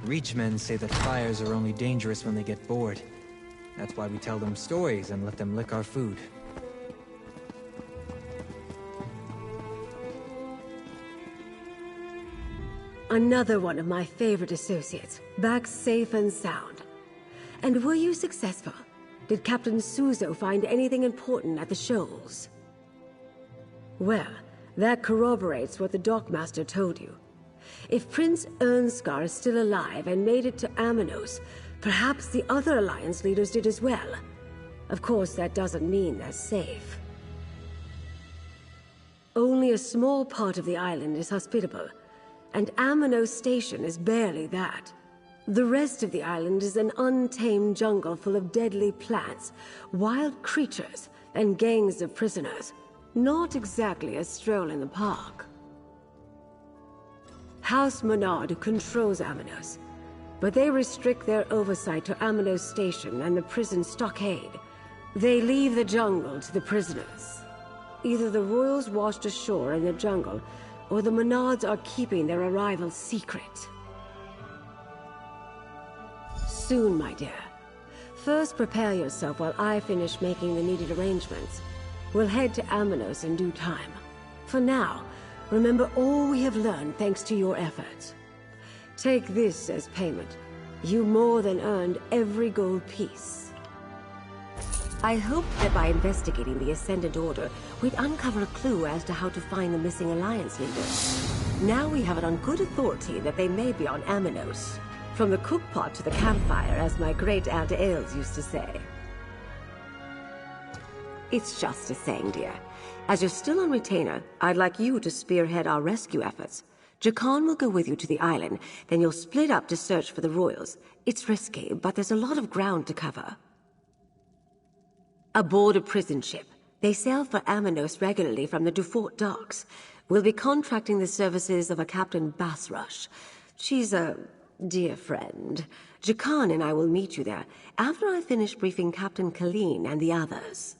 Reachmen say that fires are only dangerous when they get bored. That's why we tell them stories and let them lick our food. Another one of my favorite associates, back safe and sound. And were you successful? Did Captain Suzo find anything important at the shoals? Well, that corroborates what the Dockmaster told you. If Prince Ernskar is still alive and made it to Amanos, perhaps the other Alliance leaders did as well. Of course, that doesn't mean they're safe. Only a small part of the island is hospitable, and Amanos Station is barely that. The rest of the island is an untamed jungle full of deadly plants, wild creatures, and gangs of prisoners. Not exactly a stroll in the park. House Menard controls Amanos, but they restrict their oversight to Amanos Station and the prison stockade. They leave the jungle to the prisoners. Either the royals washed ashore in the jungle, or the Menards are keeping their arrival secret. Soon, my dear. First, prepare yourself while I finish making the needed arrangements. We'll head to Amanos in due time. For now, remember all we have learned thanks to your efforts. Take this as payment. You more than earned every gold piece. I hoped that by investigating the Ascendant Order, we'd uncover a clue as to how to find the missing Alliance leaders. Now we have it on good authority that they may be on Amanos. From the cookpot to the campfire, as my great-aunt Ailes used to say. It's just a saying, dear. As you're still on retainer, I'd like you to spearhead our rescue efforts. Jakan will go with you to the island, then you'll split up to search for the royals. It's risky, but there's a lot of ground to cover. Aboard a prison ship. They sail for Amanos regularly from the Dufort docks. We'll be contracting the services of a Captain Basrush. She's a dear friend. Jakan and I will meet you there after I finish briefing Captain Colleen and the others.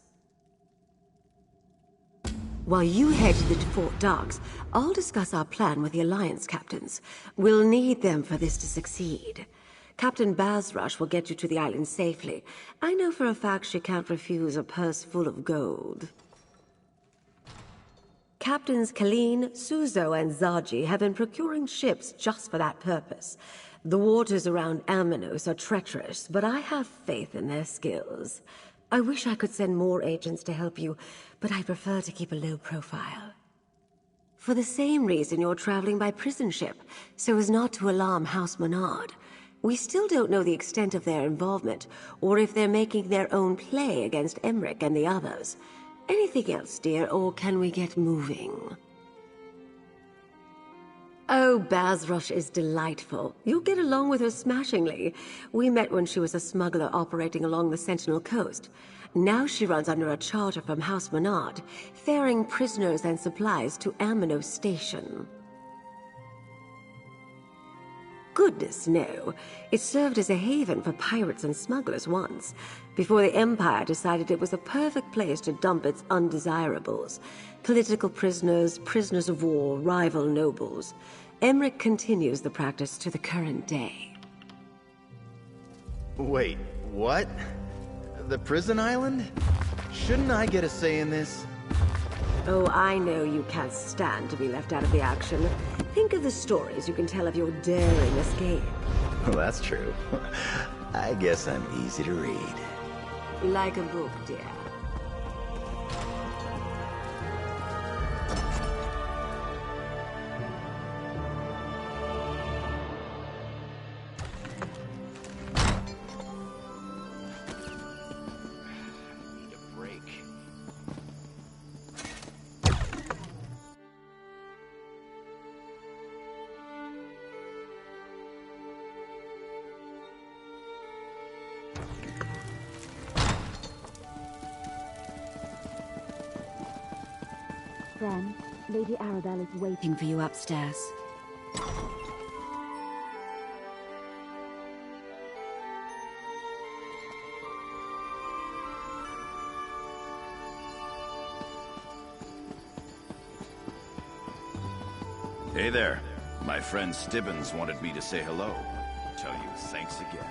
While you head to the Dufort docks, I'll discuss our plan with the Alliance captains. We'll need them for this to succeed. Captain Basrush will get you to the island safely. I know for a fact she can't refuse a purse full of gold. Captains Colleen, Suzo, and Zaji have been procuring ships just for that purpose. The waters around Amanos are treacherous, but I have faith in their skills. I wish I could send more agents to help you, but I prefer to keep a low profile. For the same reason you're traveling by prison ship, so as not to alarm House Menard. We still don't know the extent of their involvement, or if they're making their own play against Emmerich and the others. Anything else, dear, or can we get moving? Oh, Basrush is delightful. You'll get along with her smashingly. We met when she was a smuggler operating along the Sentinel coast. Now she runs under a charter from House Menard, ferrying prisoners and supplies to Amanos Station. Goodness, no. It served as a haven for pirates and smugglers once, before the Empire decided it was a perfect place to dump its undesirables. Political prisoners, prisoners of war, rival nobles. Emmerich continues the practice to the current day. Wait, what? The prison island? Shouldn't I get a say in this? Oh, I know you can't stand to be left out of the action. Think of the stories you can tell of your daring escape. Well, that's true. I guess I'm easy to read. Like a book, dear. Need a break. Friend, Lady Arabelle is waiting for you upstairs. Hey there. My friend Stibbons wanted me to say hello. Thanks again.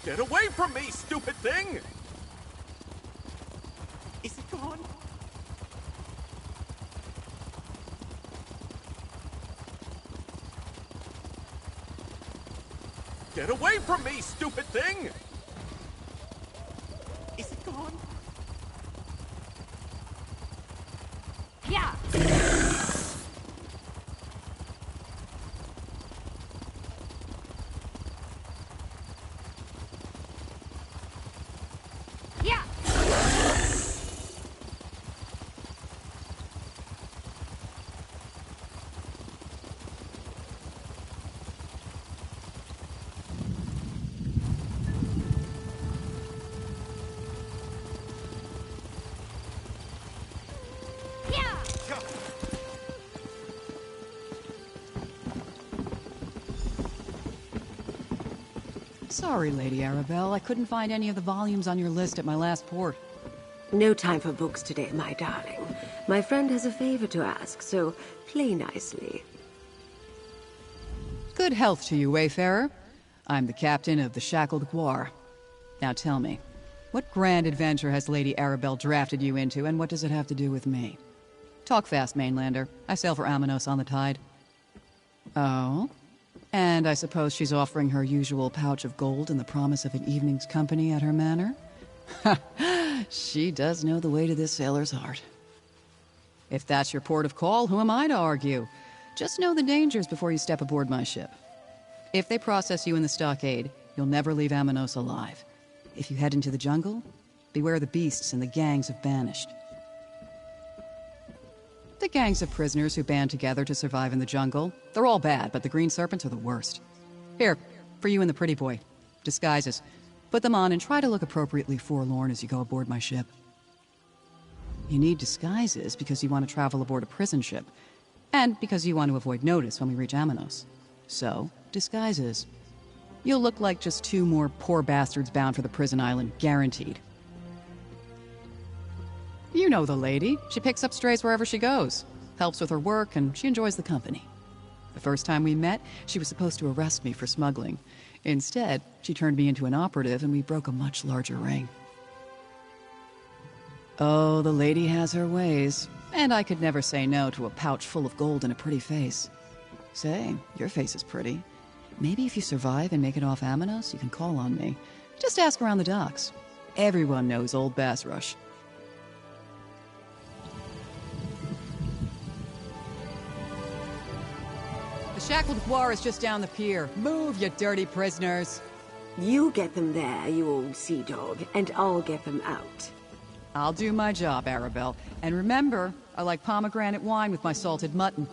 Get away from me, stupid thing! Is it gone? Get away from me, stupid thing! Is it gone? Yeah! Yeah! Sorry, Lady Arabelle. I couldn't find any of the volumes on your list at my last port. No time for books today, my darling. My friend has a favor to ask, so play nicely. Good health to you, Wayfarer. I'm the captain of the Shackled Guar. Now tell me, what grand adventure has Lady Arabelle drafted you into, and what does it have to do with me? Talk fast, Mainlander. I sail for Amanos on the tide. Oh? And I suppose she's offering her usual pouch of gold and the promise of an evening's company at her manor? She does know the way to this sailor's heart. If that's your port of call, who am I to argue? Just know the dangers before you step aboard my ship. If they process you in the stockade, you'll never leave Amanos alive. If you head into the jungle, beware the beasts and the gangs of banished. The gangs of prisoners who band together to survive in the jungle. They're all bad, but the green serpents are the worst. Here, for you and the pretty boy. Disguises. Put them on and try to look appropriately forlorn as you go aboard my ship. You need disguises because you want to travel aboard a prison ship. And because you want to avoid notice when we reach Amanos. So, disguises. You'll look like just two more poor bastards bound for the prison island, guaranteed. You know the lady. She picks up strays wherever she goes. Helps with her work, and she enjoys the company. The first time we met, she was supposed to arrest me for smuggling. Instead, she turned me into an operative, and we broke a much larger ring. Oh, the lady has her ways. And I could never say no to a pouch full of gold and a pretty face. Say, your face is pretty. Maybe if you survive and make it off Amanos, you can call on me. Just ask around the docks. Everyone knows Old Bass Rush. The Shackled Guar is just down the pier. Move, you dirty prisoners. You get them there, you old sea dog, and I'll get them out. I'll do my job, Arabelle. And remember, I like pomegranate wine with my salted mutton.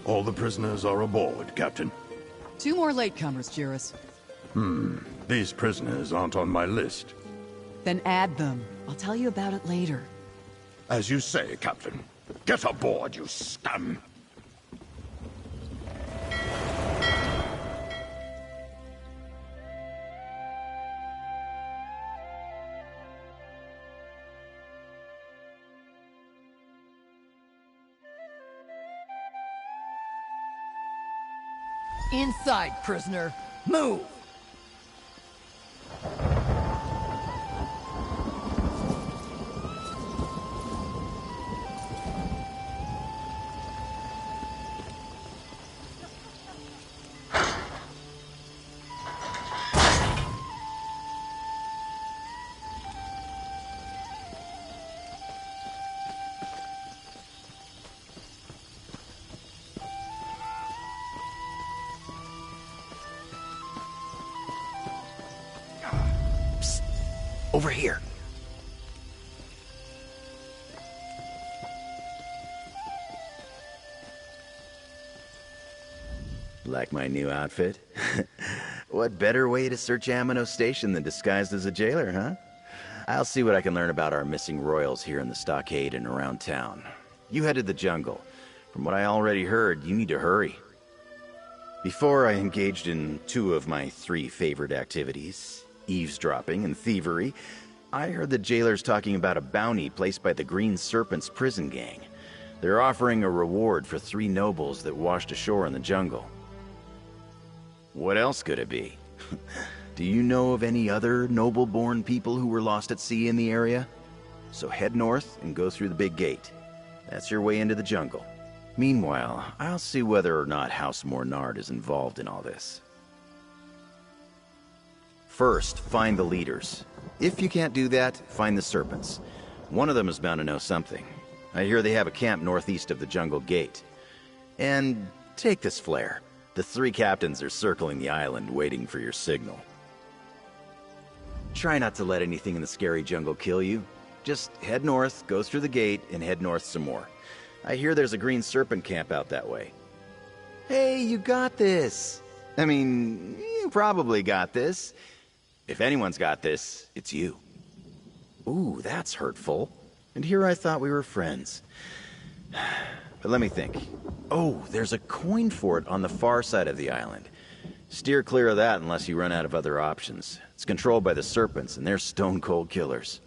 All the prisoners are aboard, Captain. 2 more latecomers, Juris. These prisoners aren't on my list. Then add them. I'll tell you about it later. As you say, Captain. Get aboard, you scum! Inside, prisoner. Move! Over here. Like my new outfit? What better way to search Amino Station than disguised as a jailer, huh? I'll see what I can learn about our missing royals here in the stockade and around town. You head to the jungle. From what I already heard, you need to hurry. Before I engaged in 2 of my 3 favorite activities, eavesdropping and thievery, I heard the jailers talking about a bounty placed by the Green Serpent's prison gang. They're offering a reward for 3 nobles that washed ashore in the jungle. What else could it be? Do you know of any other noble-born people who were lost at sea in the area? So head north and go through the big gate. That's your way into the jungle. Meanwhile, I'll see whether or not House Mornard is involved in all this. First, find the leaders. If you can't do that, find the serpents. One of them is bound to know something. I hear they have a camp northeast of the jungle gate. And take this flare. The 3 captains are circling the island waiting for your signal. Try not to let anything in the scary jungle kill you. Just head north, go through the gate, and head north some more. I hear there's a Green Serpent camp out that way. Hey, you got this! I mean, you probably got this. If anyone's got this, it's you. Ooh, that's hurtful. And here I thought we were friends. But let me think. Oh, there's a coin fort on the far side of the island. Steer clear of that unless you run out of other options. It's controlled by the serpents, and they're stone-cold killers.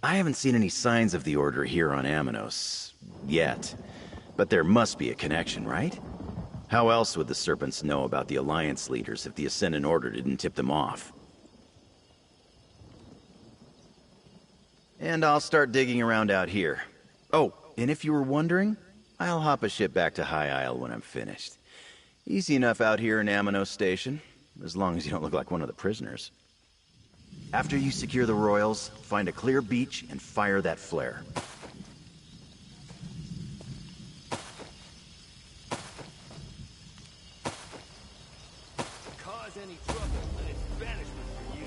I haven't seen any signs of the Order here on Aminos. Yet. But there must be a connection, right? How else would the serpents know about the Alliance leaders if the Ascendant Order didn't tip them off? And I'll start digging around out here. Oh, and if you were wondering, I'll hop a ship back to High Isle when I'm finished. Easy enough out here in Amino Station, as long as you don't look like one of the prisoners. After you secure the royals, find a clear beach and fire that flare. Cause any trouble, and it's banishment for you.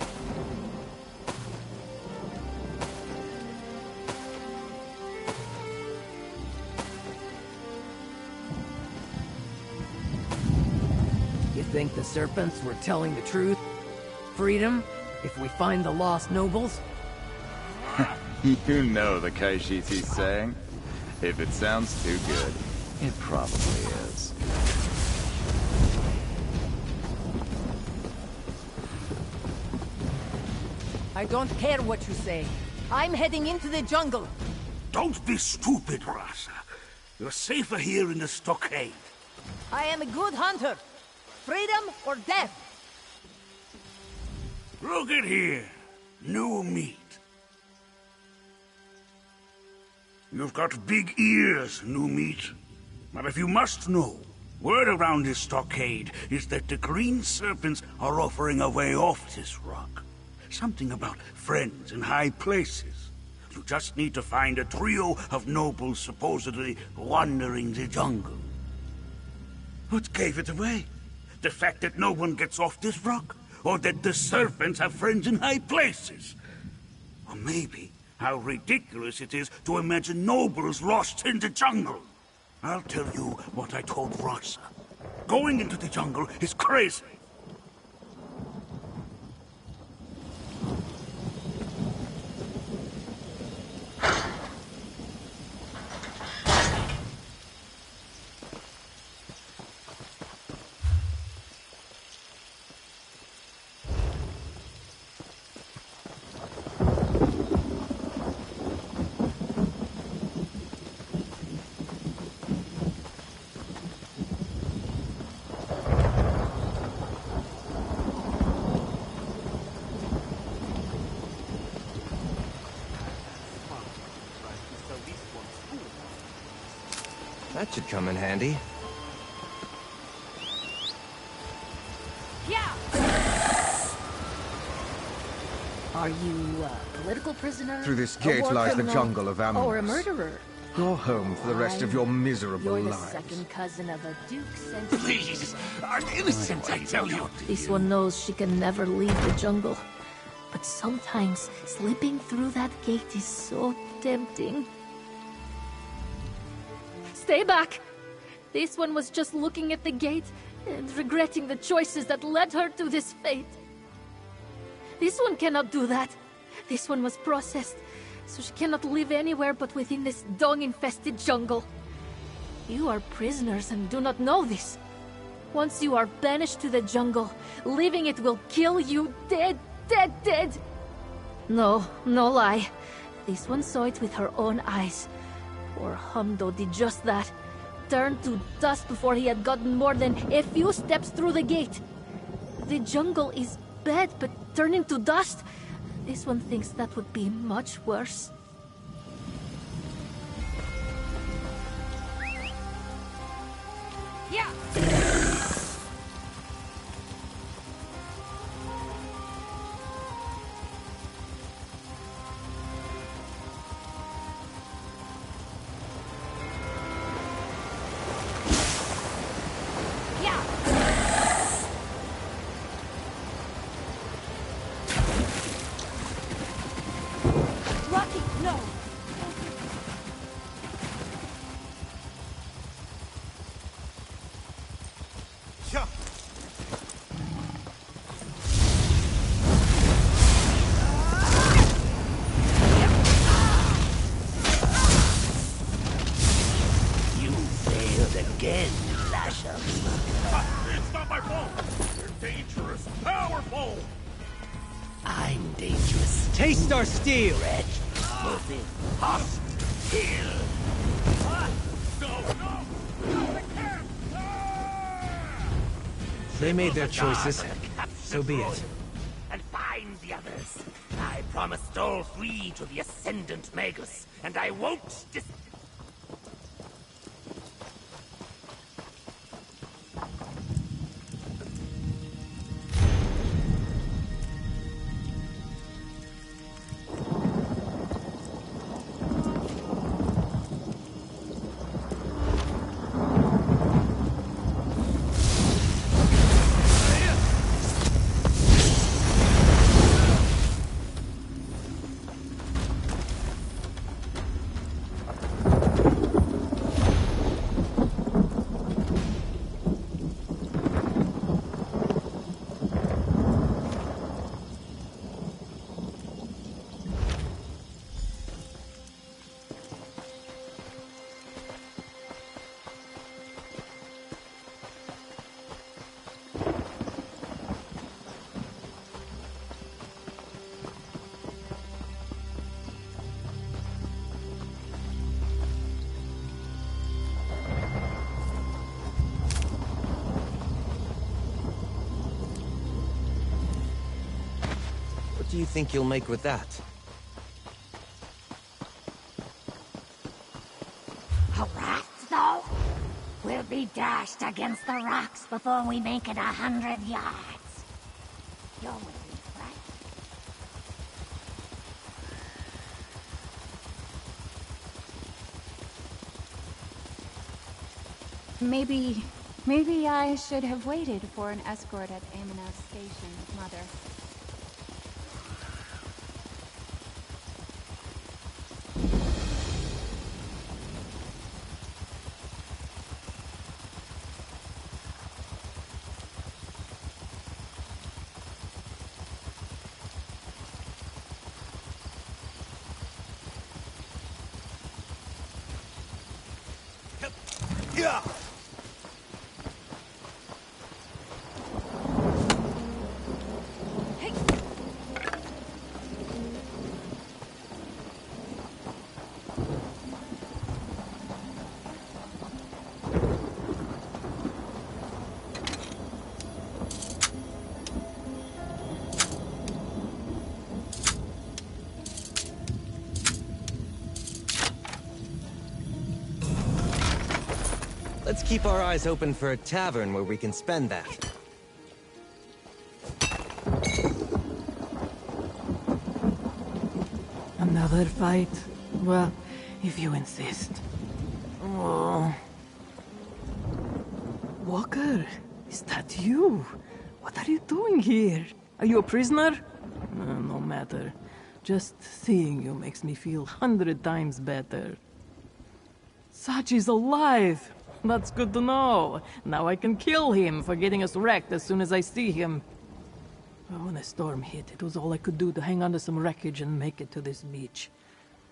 You think the serpents were telling the truth? Freedom? If we find the lost nobles? You know the Kaishiti's saying. If it sounds too good, it probably is. I don't care what you say. I'm heading into the jungle. Don't be stupid, Rasa. You're safer here in the stockade. I am a good hunter. Freedom or death? Look at here. New meat. You've got big ears, new meat. But if you must know, word around this stockade is that the Green Serpents are offering a way off this rock. Something about friends in high places. You just need to find a trio of nobles supposedly wandering the jungle. What gave it away? The fact that no one gets off this rock? Or that the serpents have friends in high places? Or maybe how ridiculous it is to imagine nobles lost in the jungle. I'll tell you what I told Rasa. Going into the jungle is crazy. That should come in handy. Yeah! Are you a political prisoner? Through this a gate war lies the criminal, jungle of Amanos. or a murderer? Go home for the rest of your miserable You're the lives. second cousin of a duke sent. Please, I'm innocent, I tell you. This one knows she can never leave the jungle. But sometimes, slipping through that gate is so tempting. Stay back! This one was just looking at the gate and regretting the choices that led her to this fate. This one cannot do that. This one was processed, so she cannot live anywhere but within this dung-infested jungle. You are prisoners and do not know this. Once you are banished to the jungle, leaving it will kill you dead, dead, dead. No, no lie. This one saw it with her own eyes. Poor Humdo did just that. Turned to dust before he had gotten more than a few steps through the gate. The jungle is bad, but turning to dust? This one thinks that would be much worse. Yeah! Rocky, no! You failed again, Lasher. It's not my fault. You're dangerous, powerful. I'm dangerous. Taste our steel! Red, move in, hot, kill. They made their choices. So be it. And find the others. I promised all three to the Ascendant Magus, and I won't What do you think you'll make with that? A rat, though? We'll be dashed against the rocks before we make it 100 yards. You're with me, right? Maybe I should have waited for an escort at Amanos Station, Mother. Yeah! Let's keep our eyes open for a tavern where we can spend that. Another fight? Well, if you insist. Oh. Walker, is that you? What are you doing here? Are you a prisoner? No matter. Just seeing you makes me feel 100 times better. Sachi's alive! That's good to know. Now I can kill him for getting us wrecked as soon as I see him. When the storm hit, it was all I could do to hang on to some wreckage and make it to this beach.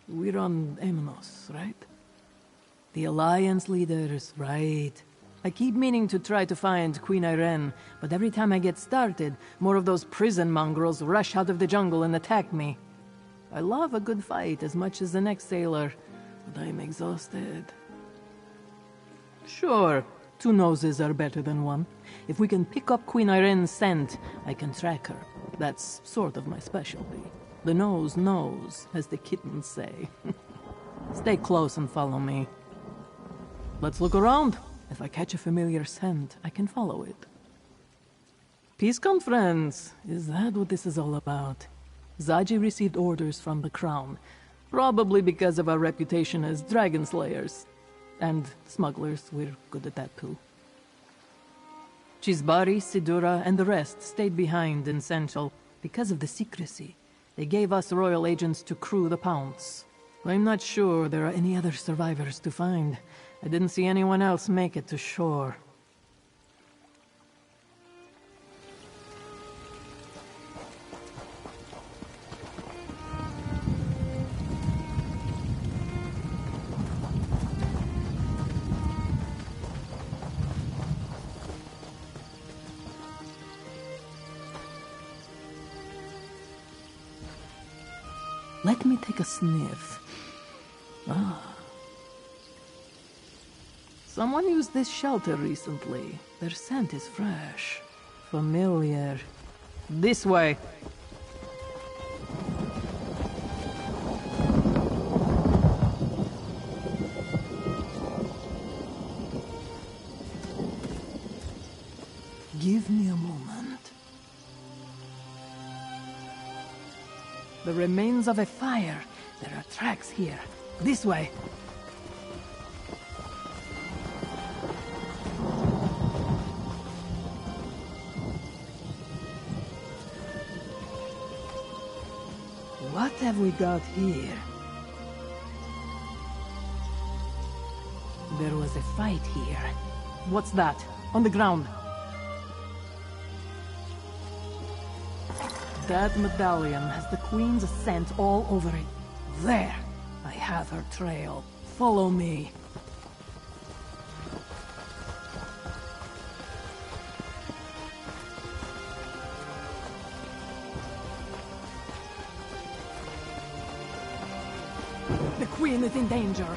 We're on Amenos, right? The Alliance leaders, right. I keep meaning to try to find Queen Irene, but every time I get started, more of those prison mongrels rush out of the jungle and attack me. I love a good fight as much as the next sailor, but I'm exhausted. Sure, 2 noses are better than 1. If we can pick up Queen Irene's scent, I can track her. That's sort of my specialty. The nose knows, as the kittens say. Stay close and follow me. Let's look around. If I catch a familiar scent, I can follow it. Peace conference. Is that what this is all about? Zaji received orders from the Crown, probably because of our reputation as dragon slayers. And smugglers, we're good at that too. Chisbari, Sidura, and the rest stayed behind in Central because of the secrecy. They gave us royal agents to crew the Pounce. I'm not sure there are any other survivors to find. I didn't see anyone else make it to shore. Let me take a sniff. Someone used this shelter recently. Their scent is fresh. Familiar. This way. Give me a moment. The remains of a fire. There are tracks here. This way. What have we got here? There was a fight here. What's that? On the ground. That medallion has the Queen's scent all over it. There! I have her trail. Follow me. The Queen is in danger.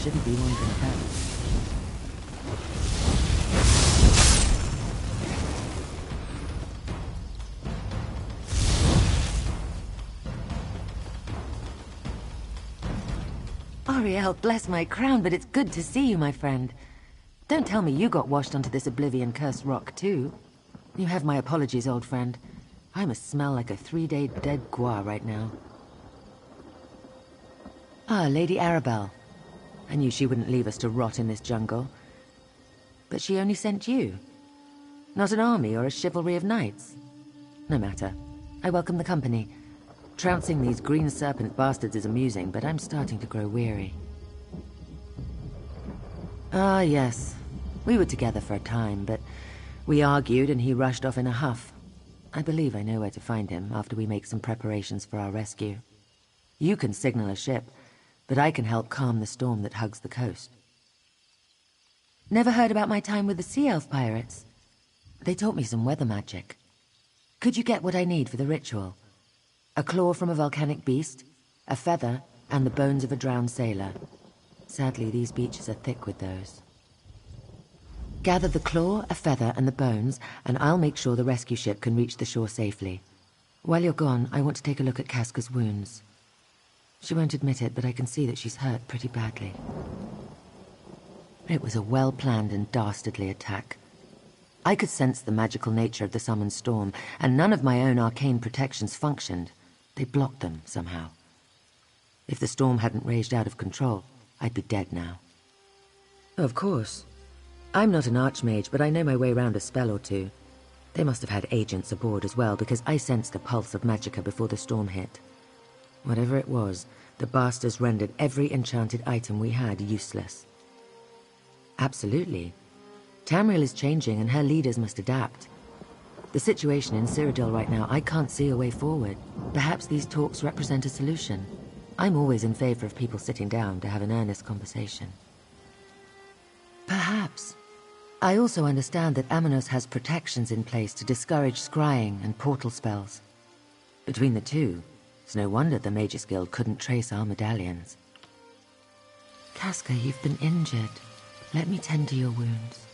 Shouldn't be one to attack. Ariel, bless my crown, but it's good to see you, my friend. Don't tell me you got washed onto this oblivion-cursed rock, too. You have my apologies, old friend. I must smell like a 3-day dead gua right now. Ah, Lady Arabelle. I knew she wouldn't leave us to rot in this jungle. But she only sent you. Not an army or a chivalry of knights. No matter. I welcome the company. Trouncing these green serpent bastards is amusing, but I'm starting to grow weary. Ah, yes. We were together for a time, but we argued and he rushed off in a huff. I believe I know where to find him after we make some preparations for our rescue. You can signal a ship, but I can help calm the storm that hugs the coast. Never heard about my time with the Sea Elf pirates? They taught me some weather magic. Could you get what I need for the ritual? A claw from a volcanic beast, a feather, and the bones of a drowned sailor. Sadly, these beaches are thick with those. Gather the claw, a feather, and the bones, and I'll make sure the rescue ship can reach the shore safely. While you're gone, I want to take a look at Casca's wounds. She won't admit it, but I can see that she's hurt pretty badly. It was a well-planned and dastardly attack. I could sense the magical nature of the summoned storm, and none of my own arcane protections functioned. They blocked them, somehow. If the storm hadn't raged out of control, I'd be dead now. Of course. I'm not an archmage, but I know my way around a spell or two. They must have had agents aboard as well, because I sensed a pulse of magicka before the storm hit. Whatever it was, the bastards rendered every enchanted item we had useless. Absolutely. Tamriel is changing, and her leaders must adapt. The situation in Cyrodiil right now, I can't see a way forward. Perhaps these talks represent a solution. I'm always in favor of people sitting down to have an earnest conversation. Perhaps. I also understand that Amanos has protections in place to discourage scrying and portal spells. Between the two, it's no wonder the Mages Guild couldn't trace our medallions. Casca, you've been injured. Let me tend to your wounds.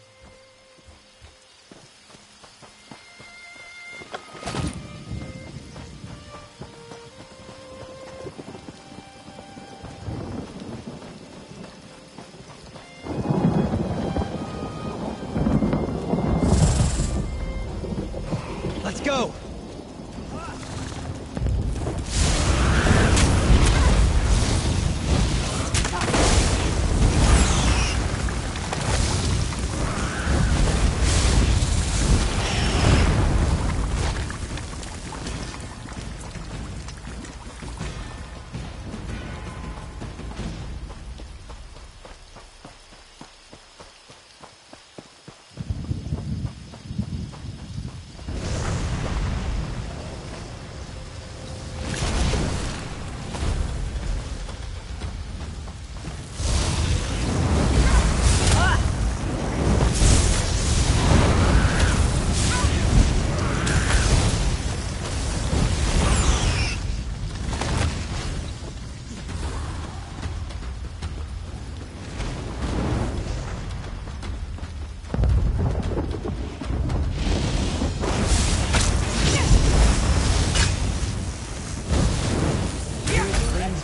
Let's go!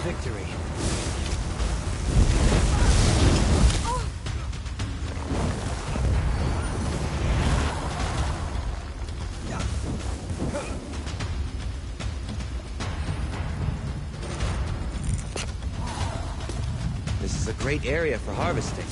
Victory. This is a great area for harvesting.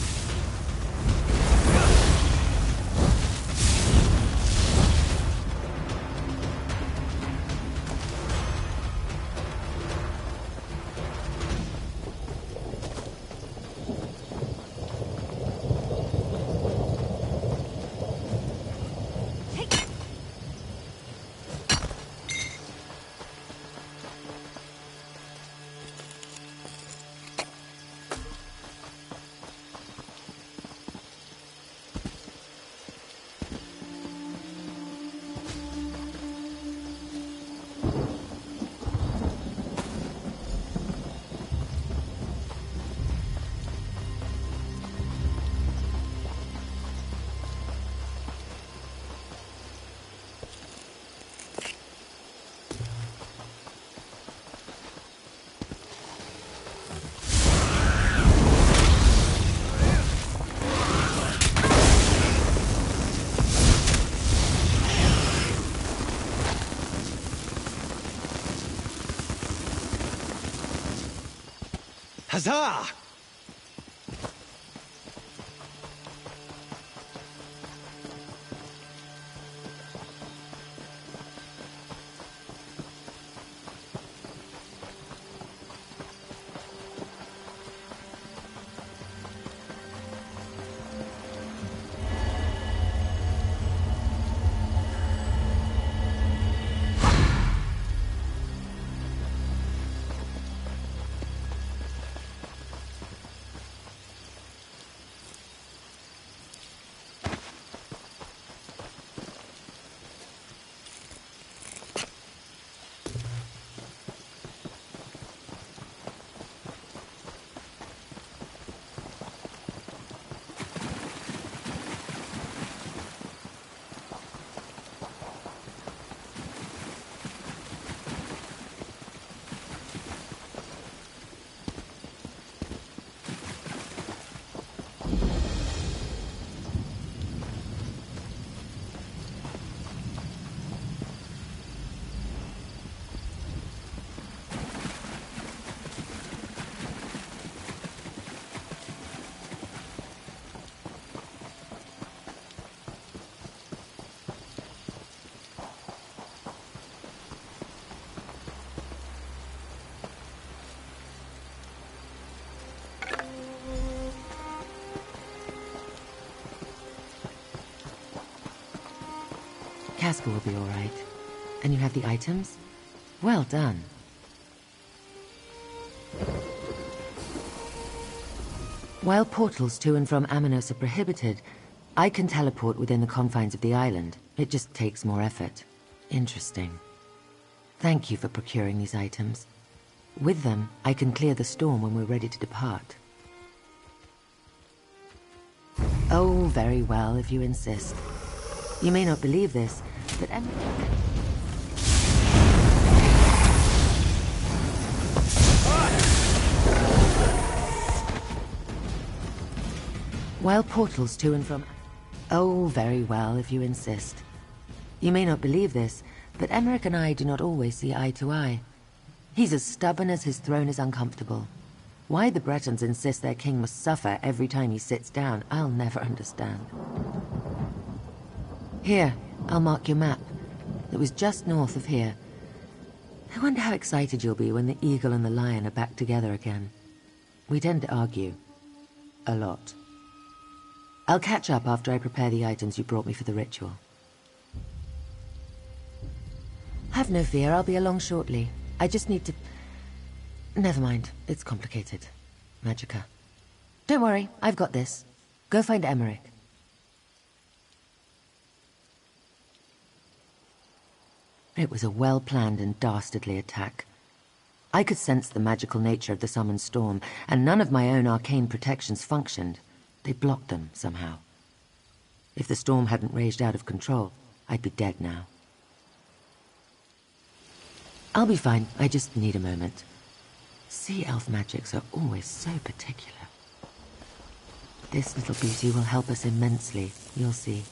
Huzzah! Casca will be all right. And you have the items? Well done. While portals to and from Amanos are prohibited, I can teleport within the confines of the island. It just takes more effort. Interesting. Thank you for procuring these items. With them, I can clear the storm when we're ready to depart. Oh, very well, if you insist. You may not believe this, but while portals to and from... Oh, very well, if you insist. You may not believe this, but Emmerich and I do not always see eye to eye. He's as stubborn as his throne is uncomfortable. Why the Bretons insist their king must suffer every time he sits down, I'll never understand. Here, I'll mark your map. It was just north of here. I wonder how excited you'll be when the eagle and the lion are back together again. We tend to argue. A lot. I'll catch up after I prepare the items you brought me for the ritual. Have no fear, I'll be along shortly. I just need to... Never mind, it's complicated. Magica. Don't worry, I've got this. Go find Emmerich. It was a well-planned and dastardly attack. I could sense the magical nature of the summoned storm, and none of my own arcane protections functioned. They blocked them, somehow. If the storm hadn't raged out of control, I'd be dead now. I'll be fine, I just need a moment. Sea elf magics are always so particular. This little beauty will help us immensely, you'll see.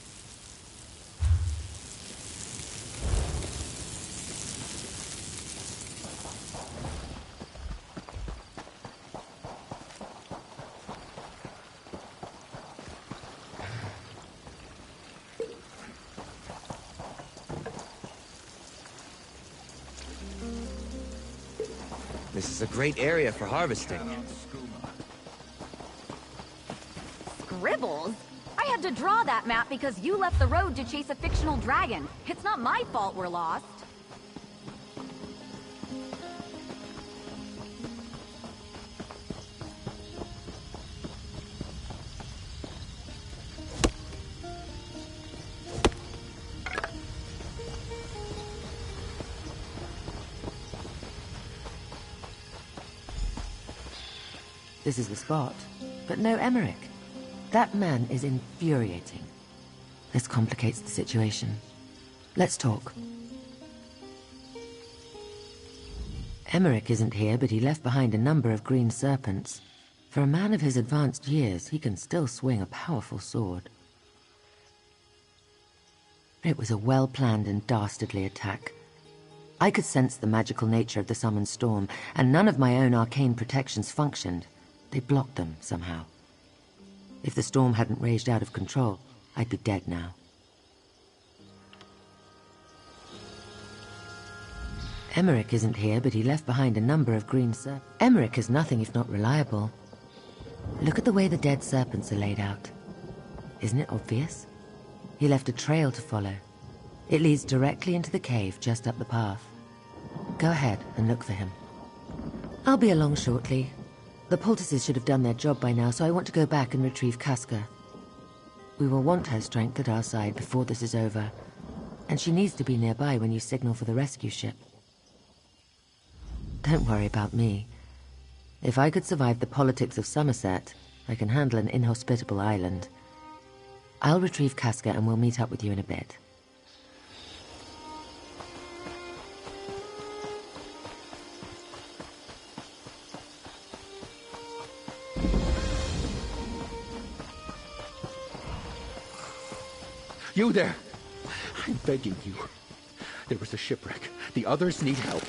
This is a great area for harvesting. Scribbles? I had to draw that map because you left the road to chase a fictional dragon. It's not my fault we're lost. This is the spot, but no Emmerich. That man is infuriating. This complicates the situation. Let's talk. Emmerich isn't here, but he left behind a number of green serpents. For a man of his advanced years, he can still swing a powerful sword. It was a well-planned and dastardly attack. I could sense the magical nature of the summoned storm, and none of my own arcane protections functioned. They blocked them, somehow. If the storm hadn't raged out of control, I'd be dead now. Emmerich isn't here, but he left behind a number of green serpents. Emmerich is nothing if not reliable. Look at the way the dead serpents are laid out. Isn't it obvious? He left a trail to follow. It leads directly into the cave just up the path. Go ahead and look for him. I'll be along shortly. The poultices should have done their job by now, so I want to go back and retrieve Casca. We will want her strength at our side before this is over, and she needs to be nearby when you signal for the rescue ship. Don't worry about me. If I could survive the politics of Somerset, I can handle an inhospitable island. I'll retrieve Casca and we'll meet up with you in a bit. You there! I'm begging you. There was a shipwreck. The others need help.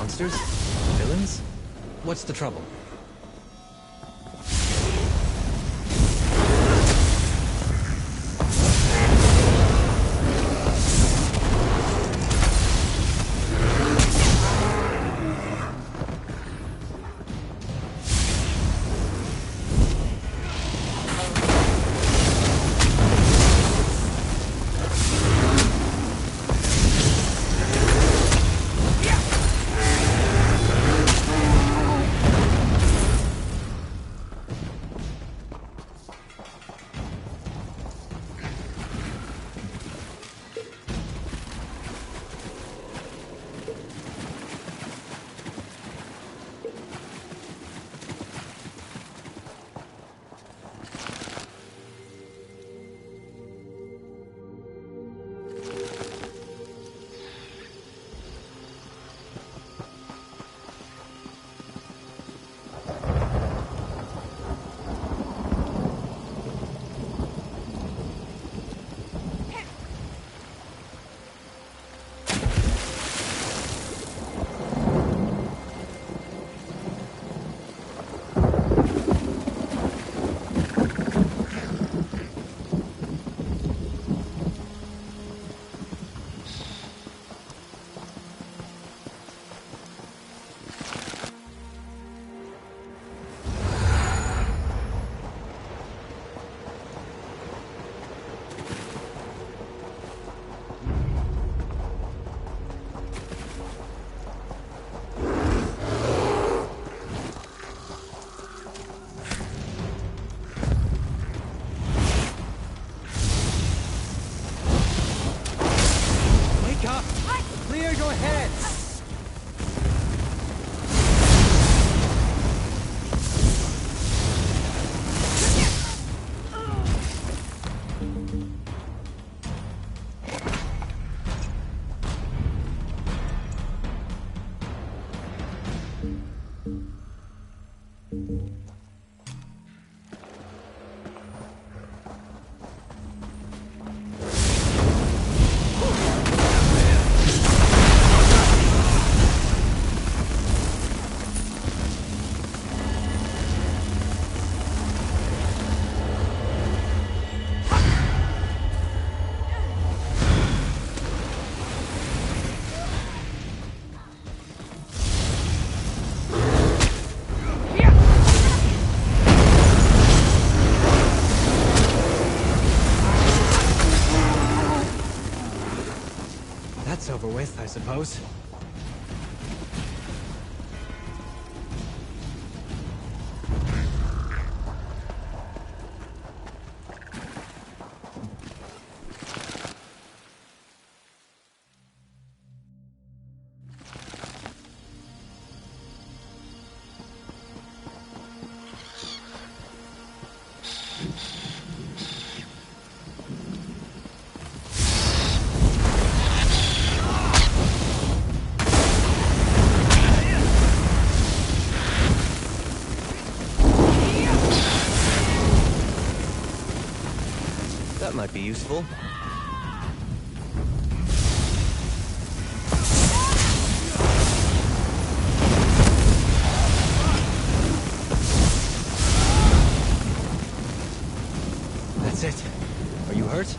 Monsters? Villains? What's the trouble? Clear your heads! That's over with, I suppose. That might be useful. That's it. Are you hurt?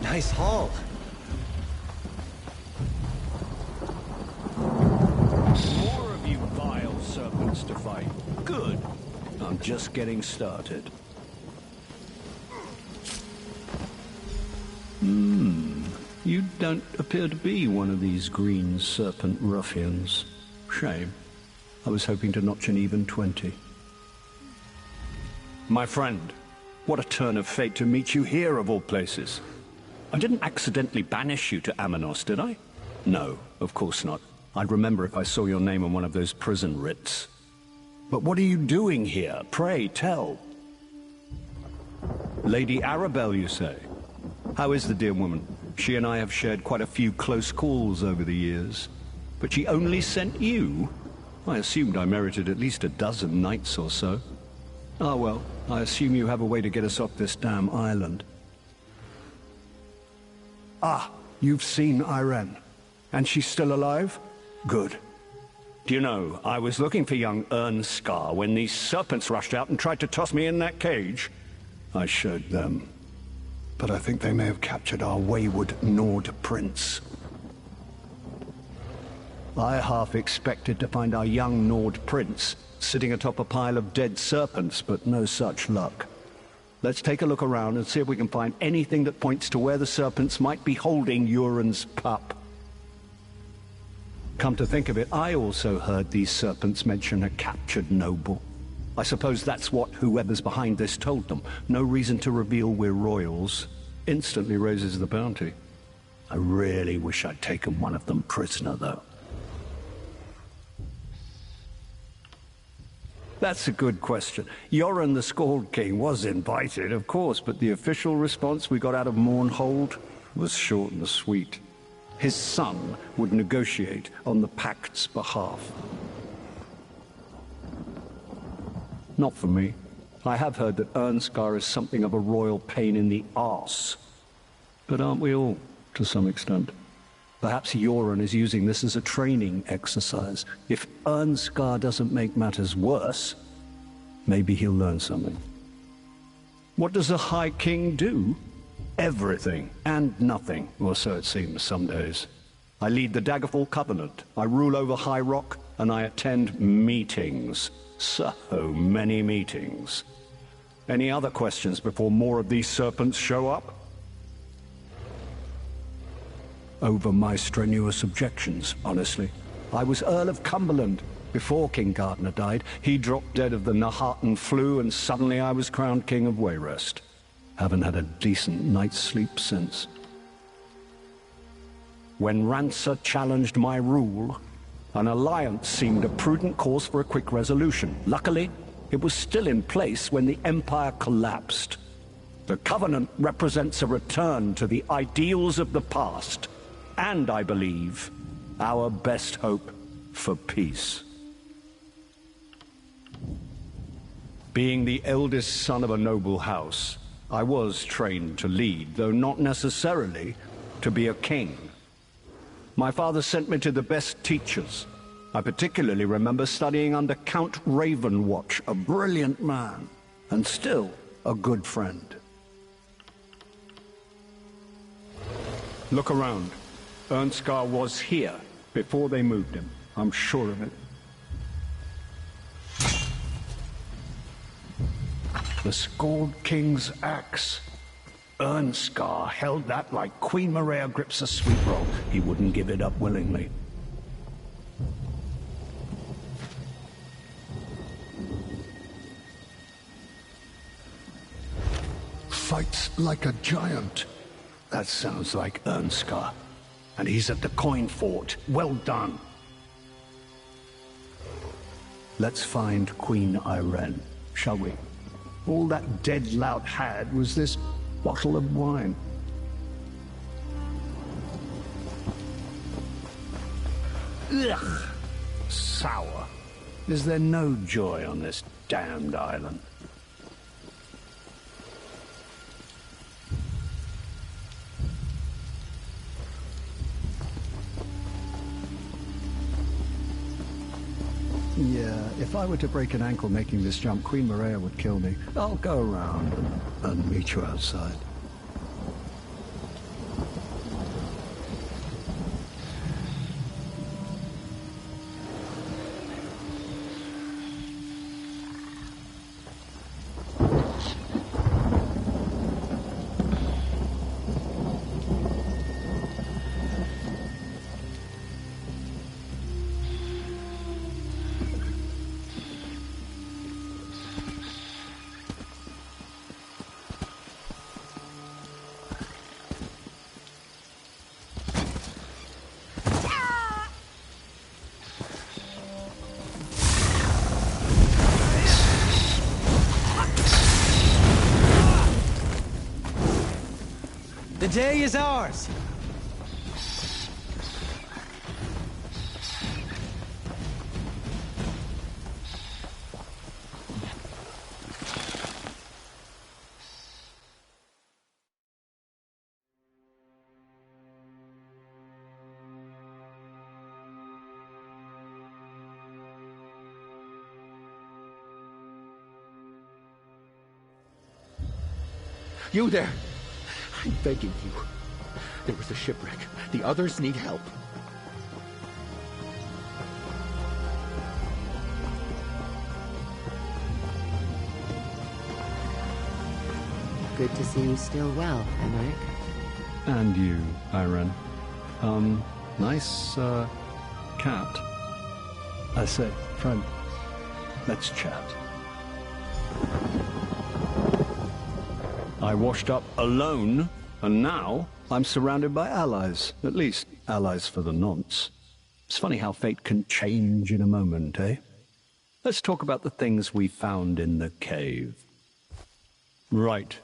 Nice haul. More of you vile serpents to fight. Good. I'm just getting started. You don't appear to be one of these green serpent ruffians. Shame. I was hoping to notch an even 20. My friend, what a turn of fate to meet you here of all places. I didn't accidentally banish you to Amanos, did I? No, of course not. I'd remember if I saw your name on one of those prison writs. But what are you doing here? Pray, tell. Lady Arabelle, you say? How is the dear woman? She and I have shared quite a few close calls over the years. But she only sent you? I assumed I merited at least a dozen knights or so. Ah, well, I assume you have a way to get us off this damn island. Ah, you've seen Irene. And she's still alive? Good. Do you know, I was looking for young Ernskar when these serpents rushed out and tried to toss me in that cage. I showed them. But I think they may have captured our wayward Nord prince. I half expected to find our young Nord prince sitting atop a pile of dead serpents, but no such luck. Let's take a look around and see if we can find anything that points to where the serpents might be holding Uran's pup. Come to think of it, I also heard these serpents mention a captured noble. I suppose that's what whoever's behind this told them. No reason to reveal we're royals. Instantly raises the bounty. I really wish I'd taken one of them prisoner, though. That's a good question. Yoren the Scald King was invited, of course, but the official response we got out of Mournhold was short and sweet. His son would negotiate on the Pact's behalf. Not for me. I have heard that Ernskar is something of a royal pain in the arse. But aren't we all, to some extent? Perhaps Yoren is using this as a training exercise. If Ernskar doesn't make matters worse, maybe he'll learn something. What does a High King do? Everything and nothing, or so it seems some days. I lead the Daggerfall Covenant, I rule over High Rock, and I attend meetings. So many meetings. Any other questions before more of these serpents show up? Over my strenuous objections, honestly. I was Earl of Cumberland. Before King Gardner died, he dropped dead of the Nahartan flu, and suddenly I was crowned King of Wayrest. Haven't had a decent night's sleep since. When Rancer challenged my rule, an alliance seemed a prudent course for a quick resolution. Luckily, it was still in place when the Empire collapsed. The Covenant represents a return to the ideals of the past, and I believe, our best hope for peace. Being the eldest son of a noble house, I was trained to lead, though not necessarily to be a king. My father sent me to the best teachers. I particularly remember studying under Count Ravenwatch, a brilliant man, and still a good friend. Look around. Ernskar was here before they moved him. I'm sure of it. The Scald King's axe. Ernskar held that like Queen Maria grips a sweet roll. He wouldn't give it up willingly. Fights like a giant. That sounds like Ernskar. And he's at the coin fort. Well done. Let's find Queen Irene, shall we? All that dead lout had was this bottle of wine. Ugh! Sour. Is there no joy on this damned island? Yeah, if I were to break an ankle making this jump, Queen Maria would kill me. I'll go around and meet you outside. The day is ours! You there! I'm begging you. There was a shipwreck. The others need help. Good to see you still well, Emmerich. And you, Irene. Nice, cat. I say, friend, let's chat. I washed up alone, and now I'm surrounded by allies. At least, allies for the nonce. It's funny how fate can change in a moment, eh? Let's talk about the things we found in the cave. Right.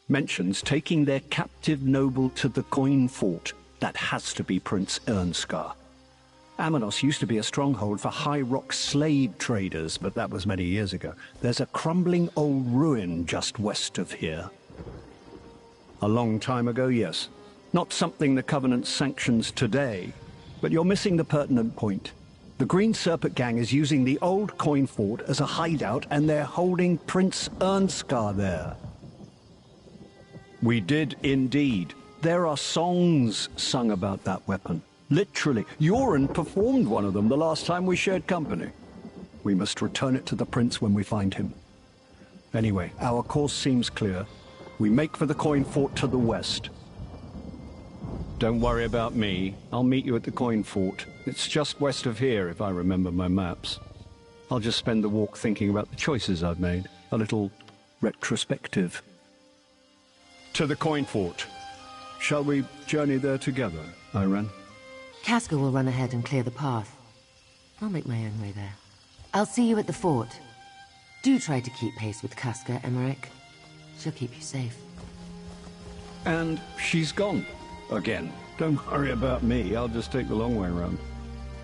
Mentions taking their captive noble to the coin fort. That has to be Prince Ernskar. Amanos used to be a stronghold for High Rock slave traders, but that was many years ago. There's a crumbling old ruin just west of here. A long time ago, yes. Not something the Covenant sanctions today, but you're missing the pertinent point. The Green Serpent Gang is using the old coin fort as a hideout, and they're holding Prince Ernskar there. We did indeed. There are songs sung about that weapon. Literally. Yoren performed one of them the last time we shared company. We must return it to the prince when we find him. Anyway, our course seems clear. We make for the coin fort to the west. Don't worry about me. I'll meet you at the coin fort. It's just west of here, if I remember my maps. I'll just spend the walk thinking about the choices I've made. A little retrospective. To the coin fort. Shall we journey there together, Irene? Casca will run ahead and clear the path. I'll make my own way there. I'll see you at the fort. Do try to keep pace with Casca, Emmerich. She'll keep you safe. And she's gone. Again. Don't worry about me. I'll just take the long way around.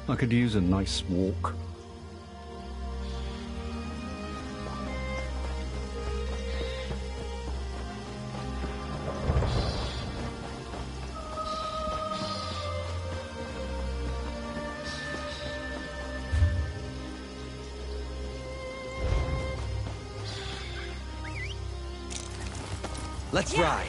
I could use a nice walk. Let's ride.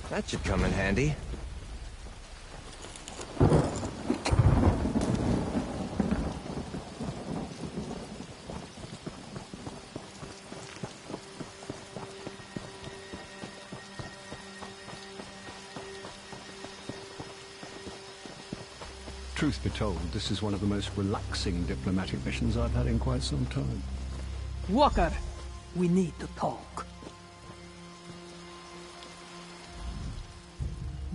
That should come in handy. Truth be told, this is one of the most relaxing diplomatic missions I've had in quite some time. Walker, we need to talk.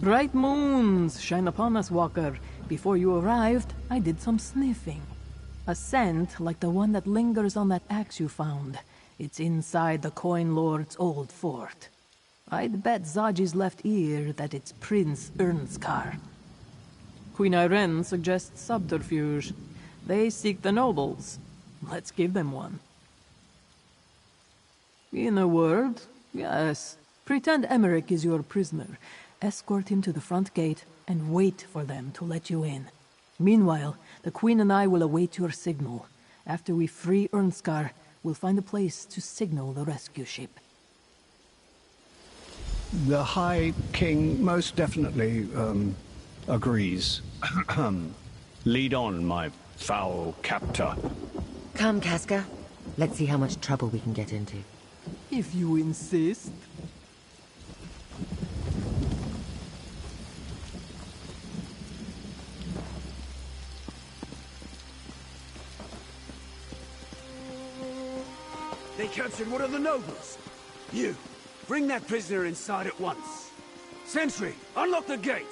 Bright moons shine upon us, Walker. Before you arrived, I did some sniffing. A scent like the one that lingers on that axe you found. It's inside the Coin Lord's old fort. I'd bet Zaji's left ear that it's Prince Ernskar. Queen Irene suggests subterfuge. They seek the nobles. Let's give them one. In a word, yes. Pretend Emmerich is your prisoner. Escort him to the front gate and wait for them to let you in. Meanwhile, the Queen and I will await your signal. After we free Ernskar, we'll find a place to signal the rescue ship. The High King most definitely, agrees. Lead on, my foul captor. Come, Casca. Let's see how much trouble we can get into. If you insist. They captured one of the nobles. You, bring that prisoner inside at once. Sentry, unlock the gate.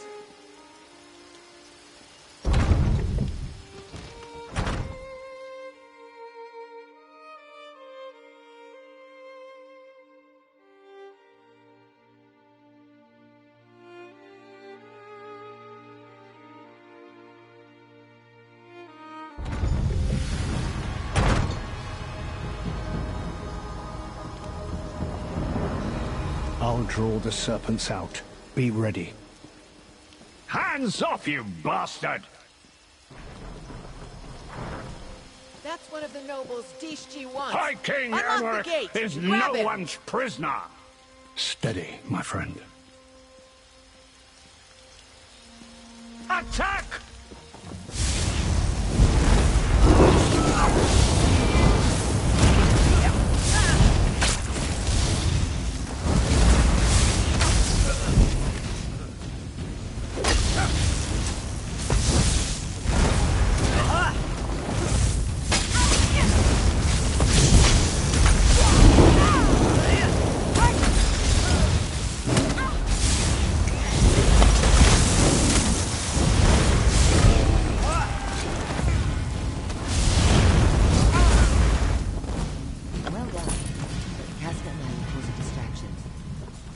I'll draw the serpents out. Be ready. Hands off, you bastard! That's one of the nobles Dishji wants. High King Unlock Emmerich the gate. is Grab no him. one's prisoner. Steady, my friend. Attack!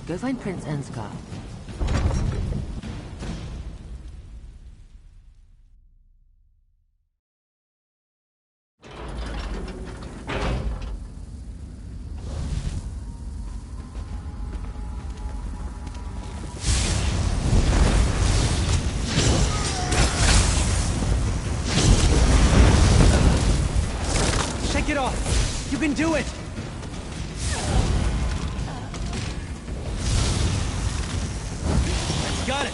Go find Prince Ernskar. Shake it off! You can do it! Got it!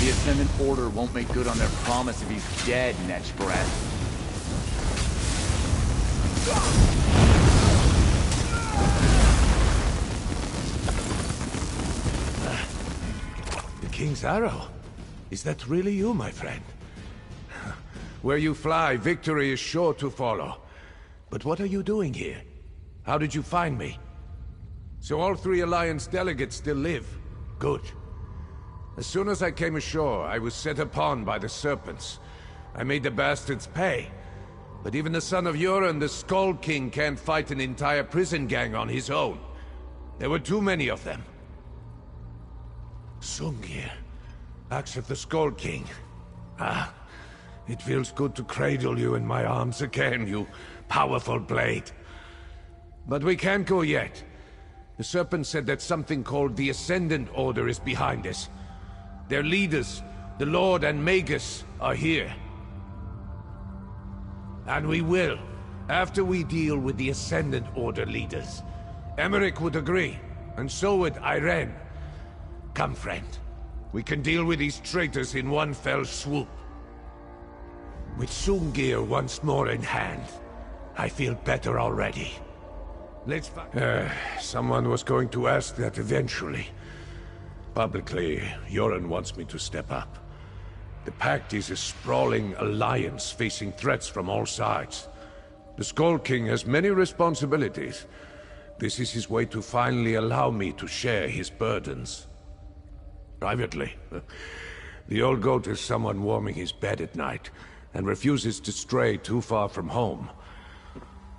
The Ascendant Order won't make good on their promise if he's dead next breath. The King's Arrow? Is that really you, my friend? Where you fly, victory is sure to follow. But what are you doing here? How did you find me? So all 3 Alliance delegates still live. Good. As soon as I came ashore, I was set upon by the Serpents. I made the bastards pay. But even the son of Yoren, the Skull King, can't fight an entire prison gang on his own. There were too many of them. Sungir, axe of the Skull King. Ah, It feels good to cradle you in my arms again, you powerful blade. But we can't go yet. The Serpent said that something called the Ascendant Order is behind us. Their leaders, the Lord and Magus, are here. And we will, after we deal with the Ascendant Order leaders. Emmerich would agree, and so would Irene. Come, friend. We can deal with these traitors in one fell swoop. With Sungir once more in hand, I feel better already. Let's someone was going to ask that eventually. Publicly, Yoren wants me to step up. The Pact is a sprawling alliance facing threats from all sides. The Skull King has many responsibilities. This is his way to finally allow me to share his burdens. Privately, the old goat is someone warming his bed at night, and refuses to stray too far from home.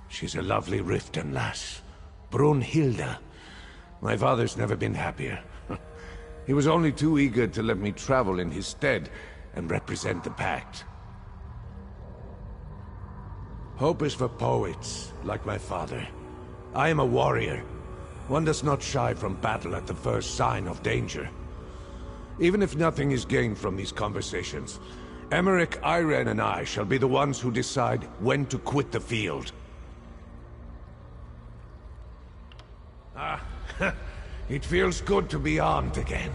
She's a lovely Riften lass, Brunhilde. My father's never been happier. He was only too eager to let me travel in his stead and represent the Pact. Hope is for poets, like my father. I am a warrior. One does not shy from battle at the first sign of danger. Even if nothing is gained from these conversations, Emmerich, Irene, and I shall be the ones who decide when to quit the field. It feels good to be armed again.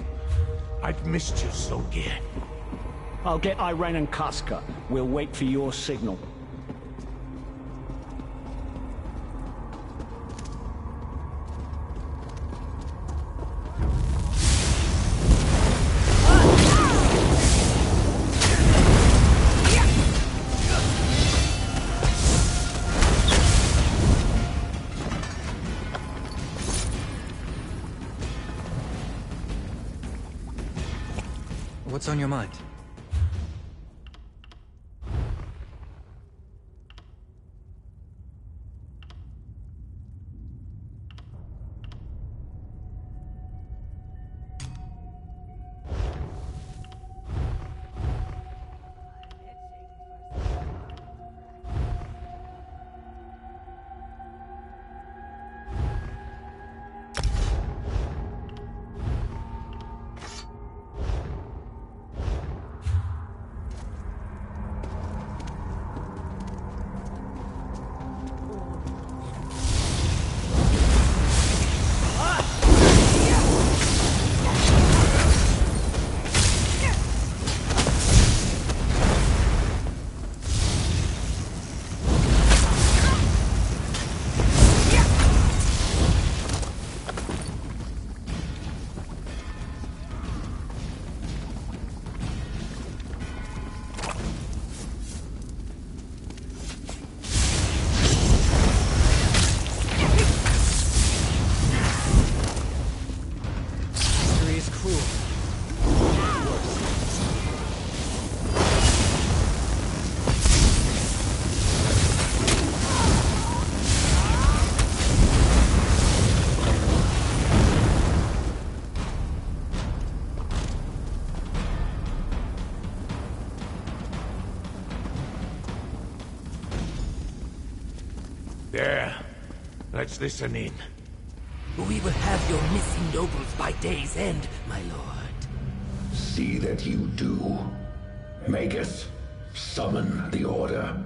I've missed you, Sungir. I'll get Irene and Casca. We'll wait for your signal. What's on your mind? There. Let's listen in. We will have your missing nobles by day's end, my lord. See that you do. Magus, summon the Order.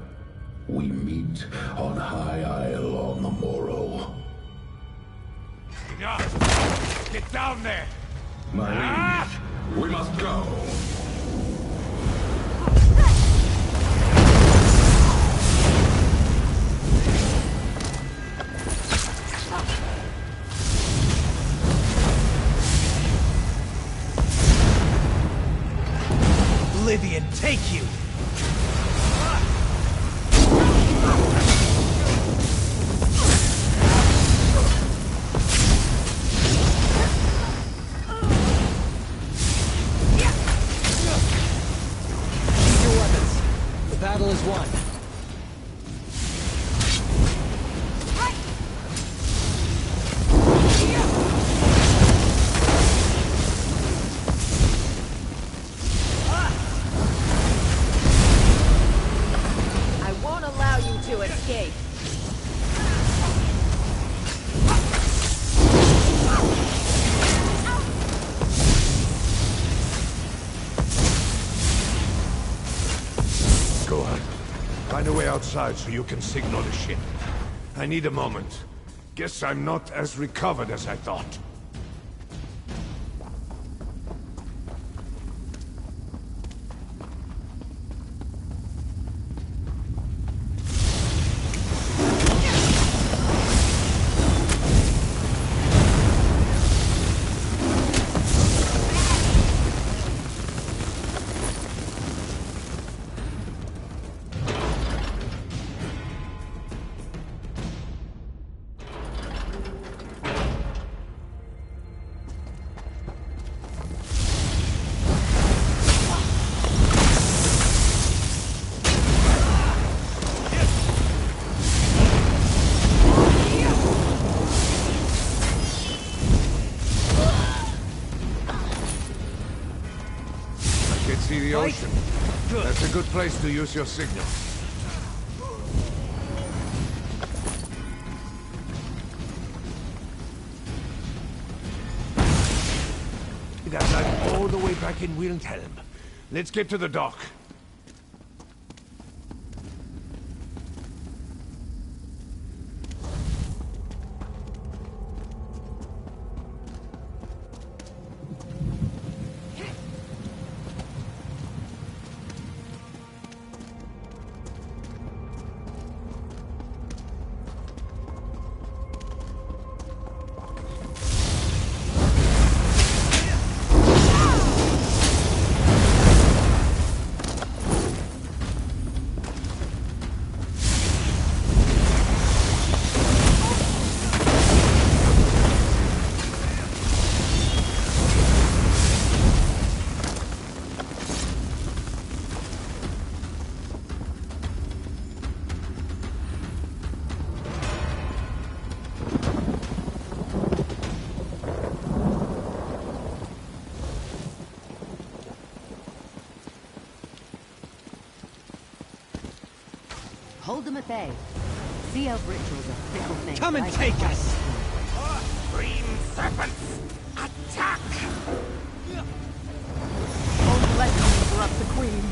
We meet on High Isle on the morrow. Enough! Get down there! My liege, we must go. Oblivion take you! Use your weapons. The battle is won. outside so you can signal the ship. I need a moment. Guess I'm not as recovered as I thought. See the ocean. That's a good place to use your signal. That's like all the way back in Wilhelm. Let's get to the dock. Hold them at bay. Sea elf rituals are fickle things. Come and take us! Green serpents, attack! Don't let them interrupt the queen.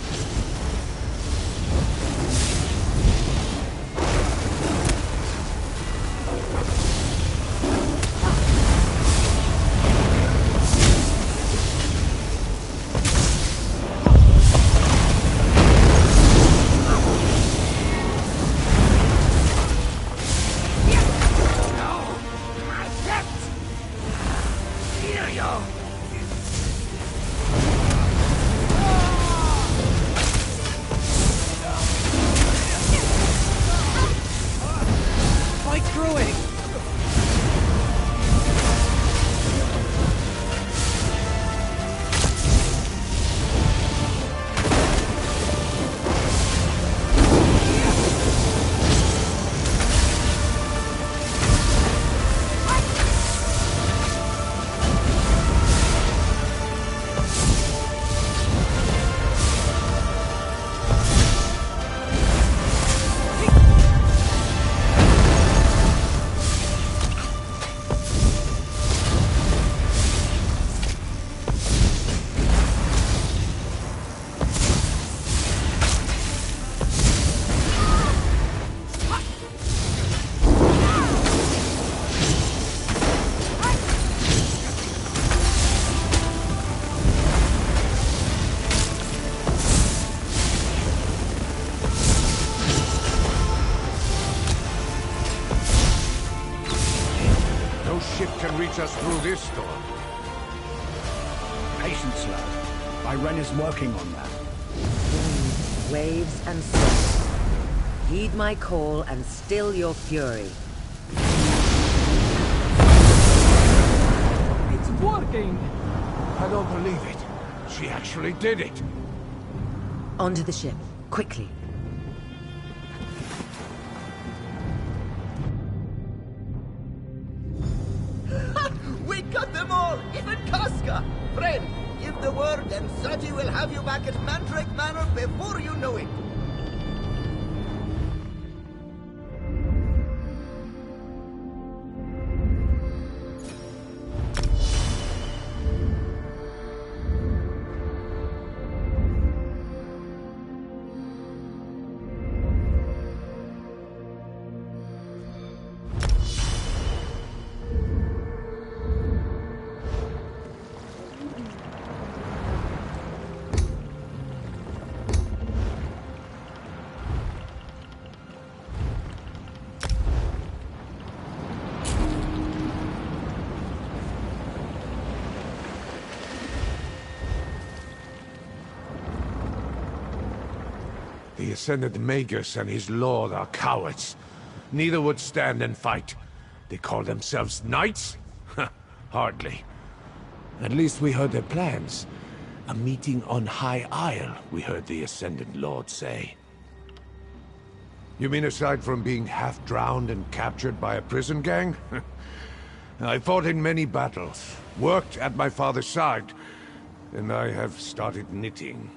Reach us through this storm. Patience, lad. Irene is working on that. Winds, waves, and storms. Heed my call and still your fury. It's working! I don't believe it. She actually did it. Onto the ship, quickly. We got them all, even Casca! Friend, give the word and Saji will have you back at Mandrake Manor before you know it. The Ascended Magus and his lord are cowards. Neither would stand and fight. They call themselves knights? Hardly. At least we heard their plans. A meeting on High Isle, we heard the Ascended Lord say. You mean aside from being half-drowned and captured by a prison gang? I fought in many battles, worked at my father's side, and I have started knitting.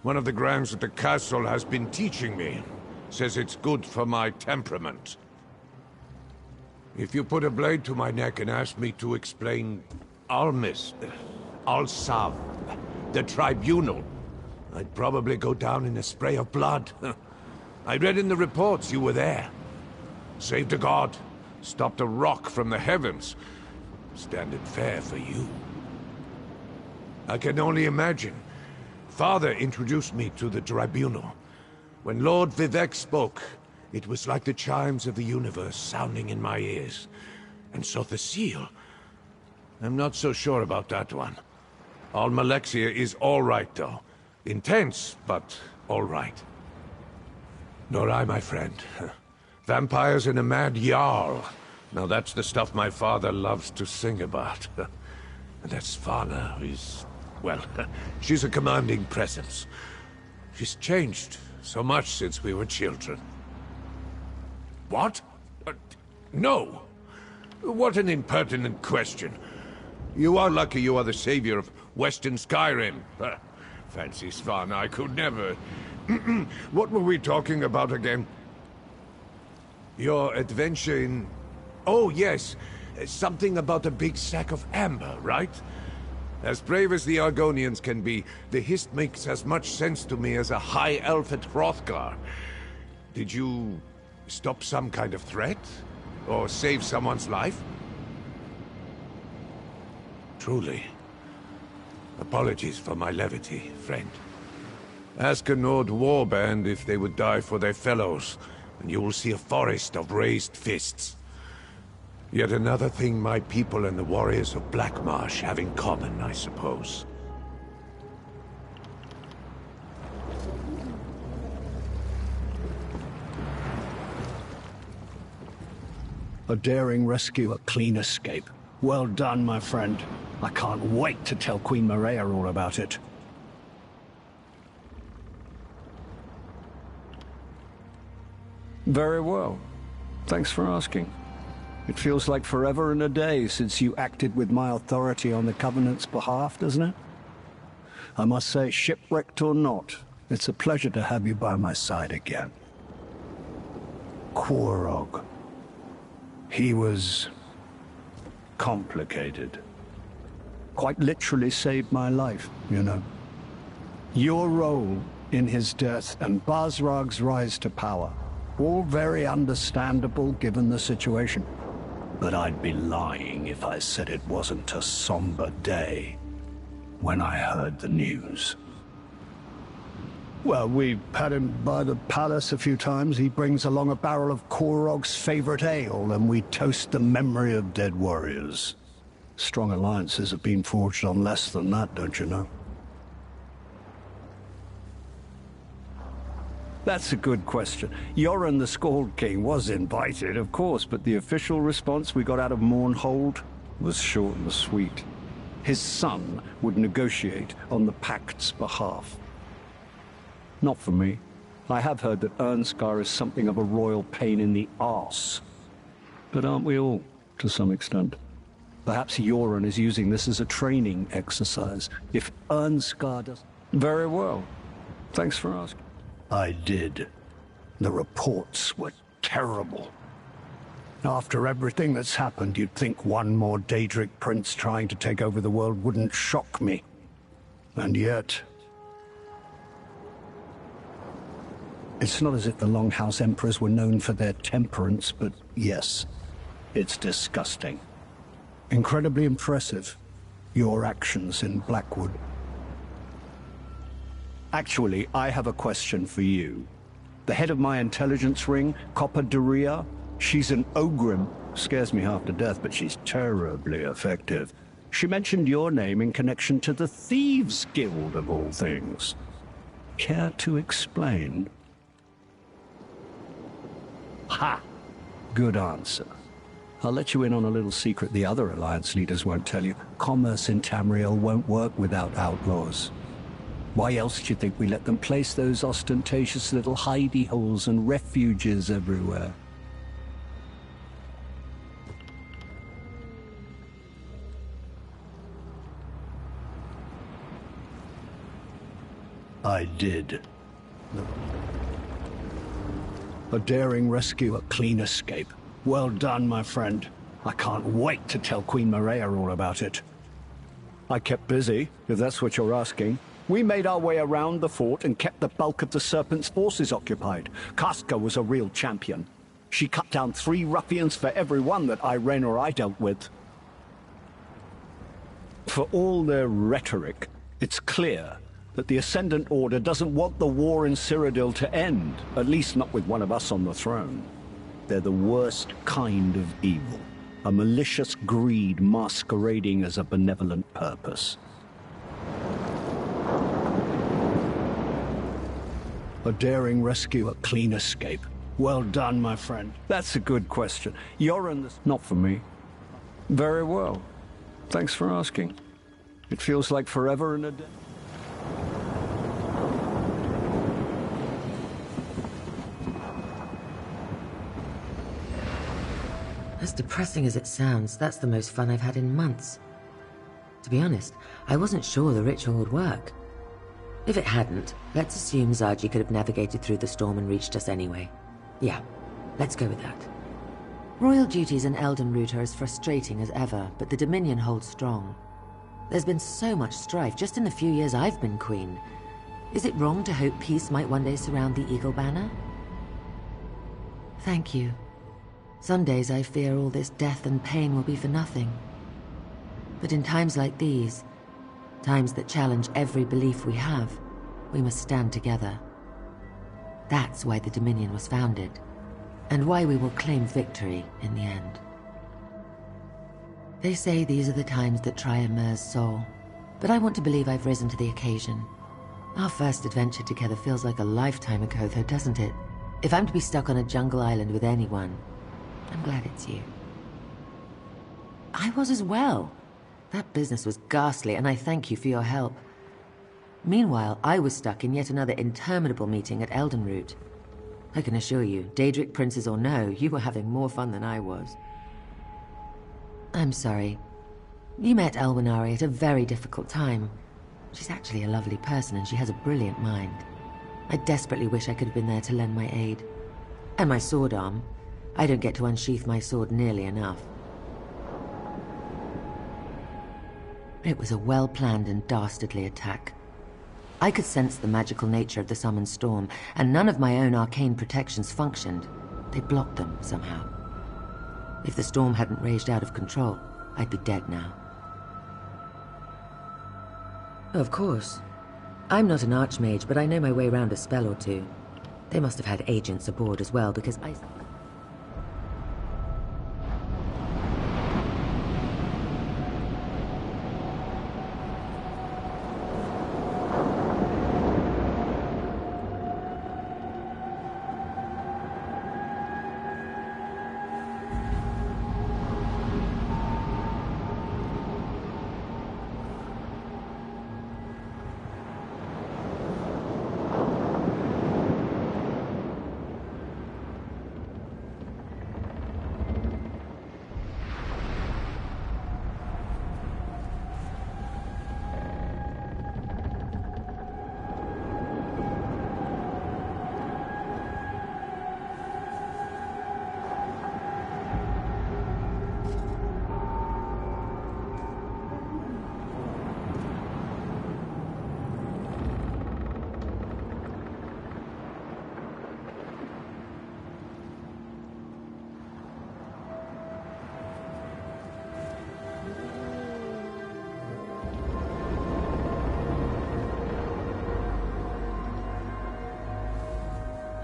One of the grands at the castle has been teaching me. Says it's good for my temperament. If you put a blade to my neck and ask me to explain Al-Sav, the tribunal, I'd probably go down in a spray of blood. I read in the reports you were there. Saved a god, stopped a rock from the heavens. Standard fare for you. I can only imagine. Father introduced me to the tribunal. When Lord Vivek spoke, it was like the chimes of the universe sounding in my ears. And so the seal... I'm not so sure about that one. All Malexia is all right, though. Intense, but all right. Nor I, my friend. Vampires and a mad Jarl. Now that's the stuff my father loves to sing about. And that Svanna is... well, she's a commanding presence. She's changed so much since we were children. What? No! What an impertinent question. You are lucky you are the savior of Western Skyrim. Fancy Svanna, I could never... What were we talking about again? Your adventure in... Oh, yes. Something about a big sack of amber, right? As brave as the Argonians can be, the Hist makes as much sense to me as a high elf at Hrothgar. Did you stop some kind of threat? Or save someone's life? Truly. Apologies for my levity, friend. Ask a Nord warband if they would die for their fellows, and you will see a forest of raised fists. Yet another thing my people and the warriors of Blackmarsh have in common, I suppose. A daring rescue, a clean escape. Well done, my friend. I can't wait to tell Queen Maria all about it. Very well. Thanks for asking. It feels like forever and a day since you acted with my authority on the Covenant's behalf, doesn't it? I must say, shipwrecked or not, it's a pleasure to have you by my side again. Quorog. He was... complicated. Quite literally saved my life, you know. Your role in his death and Basrag's rise to power, all very understandable given the situation. But I'd be lying if I said it wasn't a somber day when I heard the news. Well, we've had him by the palace a few times. He brings along a barrel of Quorog's favorite ale, and we toast the memory of dead warriors. Strong alliances have been forged on less than that, don't you know? That's a good question. Yoren the Scald King was invited, of course, but the official response we got out of Mournhold was short and sweet. His son would negotiate on the Pact's behalf. Not for me. I have heard that Ernscar is something of a royal pain in the arse. But aren't we all, to some extent? Perhaps Yoren is using this as a training exercise. If Ernscar does... Very well. Thanks for asking. I did. The reports were terrible. After everything that's happened, you'd think one more Daedric prince trying to take over the world wouldn't shock me. And yet... It's not as if the Longhouse Emperors were known for their temperance, but yes, it's disgusting. Incredibly impressive, your actions in Blackwood. Actually, I have a question for you. The head of my intelligence ring, Copper Daria, she's an Ogrim. Scares me half to death, but she's terribly effective. She mentioned your name in connection to the Thieves' Guild, of all things. Care to explain? Ha! Good answer. I'll let you in on a little secret the other Alliance leaders won't tell you. Commerce in Tamriel won't work without outlaws. Why else do you think we let them place those ostentatious little hidey holes and refuges everywhere? I did. A daring rescue, a clean escape. Well done, my friend. I can't wait to tell Queen Maria all about it. I kept busy, if that's what you're asking. We made our way around the fort and kept the bulk of the Serpent's forces occupied. Casca was a real champion. She cut down 3 ruffians for every one that Irene or I dealt with. For all their rhetoric, it's clear that the Ascendant Order doesn't want the war in Cyrodiil to end, at least not with one of us on the throne. They're the worst kind of evil, a malicious greed masquerading as a benevolent purpose. A daring rescue, a clean escape. Well done, my friend. That's a good question. You're in this... Not for me. Very well. Thanks for asking. It feels like forever and a day. As depressing as it sounds, that's the most fun I've had in months. To be honest, I wasn't sure the ritual would work. If it hadn't, let's assume Zaji could have navigated through the storm and reached us anyway. Yeah, let's go with that. Royal duties in Eldenroot are as frustrating as ever, but the Dominion holds strong. There's been so much strife just in the few years I've been queen. Is it wrong to hope peace might one day surround the Eagle Banner? Thank you. Some days I fear all this death and pain will be for nothing. But in times like these, times that challenge every belief we have, we must stand together. That's why the Dominion was founded, and why we will claim victory in the end. They say these are the times that try a mer's soul, but I want to believe I've risen to the occasion. Our first adventure together feels like a lifetime ago, though, doesn't it? If I'm to be stuck on a jungle island with anyone, I'm glad it's you. I was as well. That business was ghastly, and I thank you for your help. Meanwhile, I was stuck in yet another interminable meeting at Eldenroot. I can assure you, Daedric princes or no, you were having more fun than I was. I'm sorry. You met Elwinari at a very difficult time. She's actually a lovely person, and she has a brilliant mind. I desperately wish I could have been there to lend my aid. And my sword arm. I don't get to unsheath my sword nearly enough. It was a well-planned and dastardly attack. I could sense the magical nature of the summoned storm, and none of my own arcane protections functioned. They blocked them somehow. If the storm hadn't raged out of control, I'd be dead now. Of course. I'm not an archmage, but I know my way around a spell or two. They must have had agents aboard as well, because I...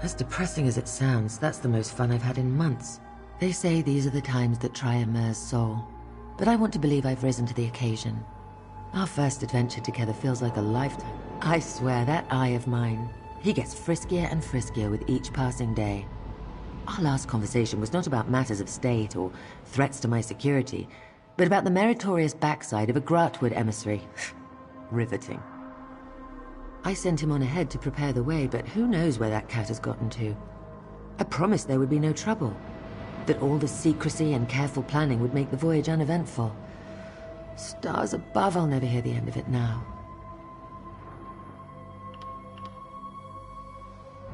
As depressing as it sounds, that's the most fun I've had in months. They say these are the times that try a mer's soul, but I want to believe I've risen to the occasion. Our first adventure together feels like a lifetime. I swear, that eye of mine, he gets friskier and friskier with each passing day. Our last conversation was not about matters of state or threats to my security, but about the meritorious backside of a Grotwood emissary. Riveting. I sent him on ahead to prepare the way, but who knows where that cat has gotten to. I promised there would be no trouble, that all the secrecy and careful planning would make the voyage uneventful. Stars above, I'll never hear the end of it now.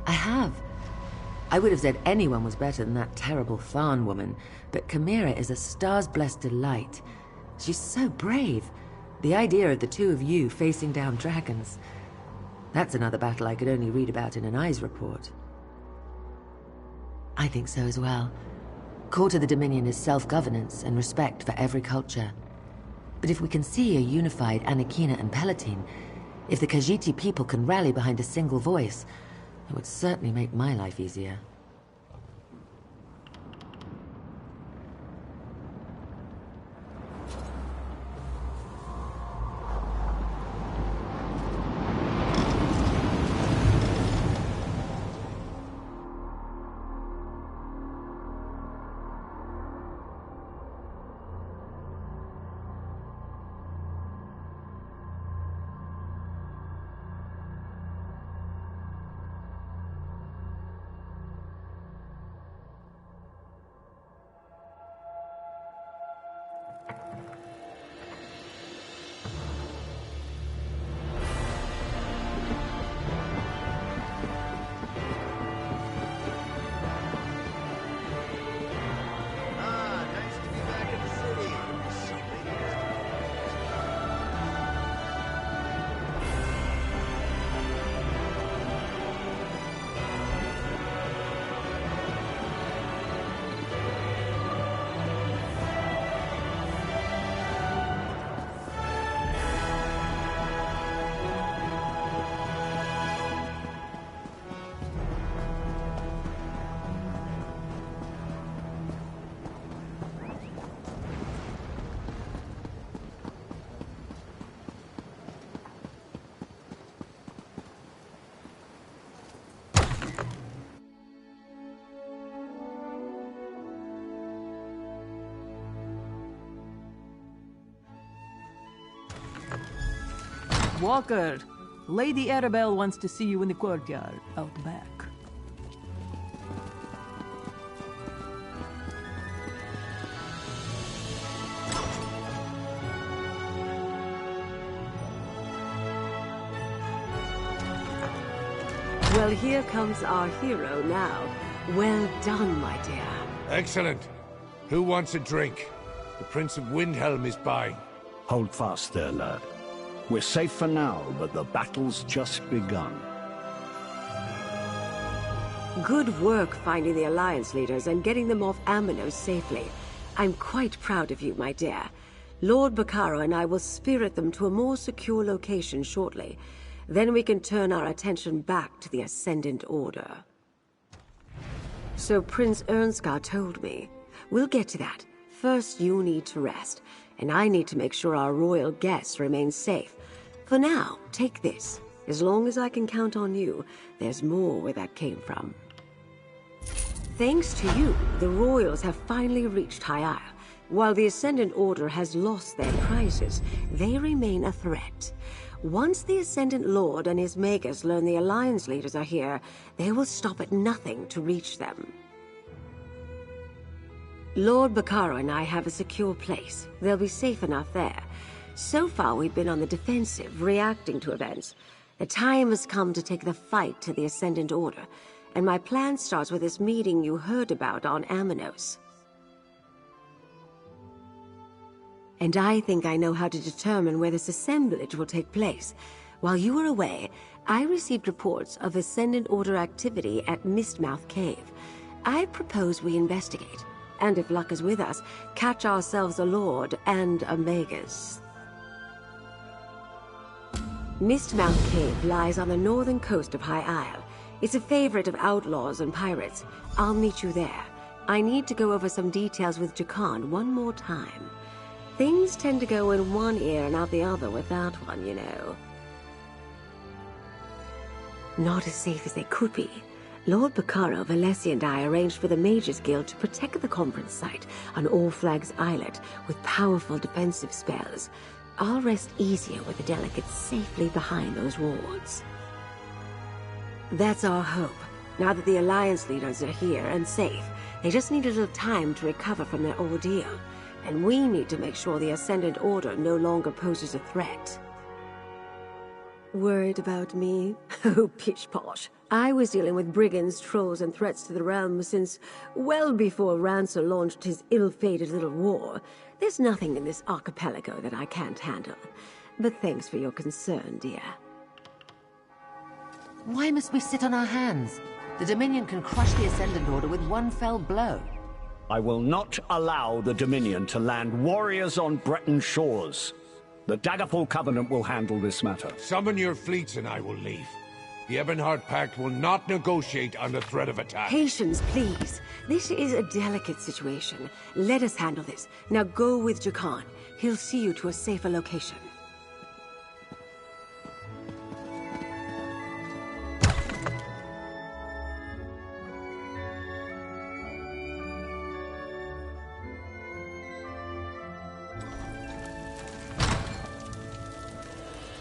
I have. I would have said anyone was better than that terrible Tharn woman, but Chimera is a stars-blessed delight. She's so brave. The idea of the two of you facing down dragons. That's another battle I could only read about in an eyes report. I think so as well. Core to the Dominion is self-governance and respect for every culture. But if we can see a unified Anakina and Palatine, if the Khajiit people can rally behind a single voice, it would certainly make my life easier. Walker, Lady Arabelle wants to see you in the courtyard, out back. Well, here comes our hero now. Well done, my dear. Excellent. Who wants a drink? The Prince of Windhelm is buying. Hold fast there, lad. We're safe for now, but the battle's just begun. Good work finding the Alliance leaders and getting them off Amanos safely. I'm quite proud of you, my dear. Lord Bacaro and I will spirit them to a more secure location shortly. Then we can turn our attention back to the Ascendant Order. So Prince Ernskar told me. We'll get to that. First, you need to rest, and I need to make sure our royal guests remain safe. For now, take this. As long as I can count on you, there's more where that came from. Thanks to you, the royals have finally reached High Isle. While the Ascendant Order has lost their prizes, they remain a threat. Once the Ascendant Lord and his Magus learn the Alliance leaders are here, they will stop at nothing to reach them. Lord Bacaro and I have a secure place. They'll be safe enough there. So far, we've been on the defensive, reacting to events. The time has come to take the fight to the Ascendant Order, and my plan starts with this meeting you heard about on Amanos. And I think I know how to determine where this assemblage will take place. While you were away, I received reports of Ascendant Order activity at Mistmouth Cave. I propose we investigate, and if luck is with us, catch ourselves a Lord and a Magus. Mistmouth Cave lies on the northern coast of High Isle. It's a favorite of outlaws and pirates. I'll meet you there. I need to go over some details with Jakan one more time. Things tend to go in one ear and out the other with that one, you know. Not as safe as they could be. Lord Bacaro, Valesi, and I arranged for the Mages Guild to protect the conference site on All Flags Islet with powerful defensive spells. I'll rest easier with the delegates safely behind those wards. That's our hope. Now that the Alliance leaders are here and safe, they just need a little time to recover from their ordeal. And we need to make sure the Ascendant Order no longer poses a threat. Worried about me? Oh, pish-posh. I was dealing with brigands, trolls, and threats to the realm since well before Rancer launched his ill-fated little war. There's nothing in this archipelago that I can't handle. But thanks for your concern, dear. Why must we sit on our hands? The Dominion can crush the Ascendant Order with one fell blow. I will not allow the Dominion to land warriors on Breton shores. The Daggerfall Covenant will handle this matter. Summon your fleets and I will leave. The Ebonheart Pact will not negotiate under threat of attack. Patience, please. This is a delicate situation. Let us handle this. Now go with Jakan. He'll see you to a safer location.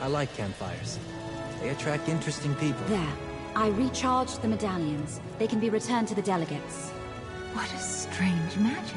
I like campfires. They attract interesting people. There. I recharged the medallions. They can be returned to the delegates. What a strange magic.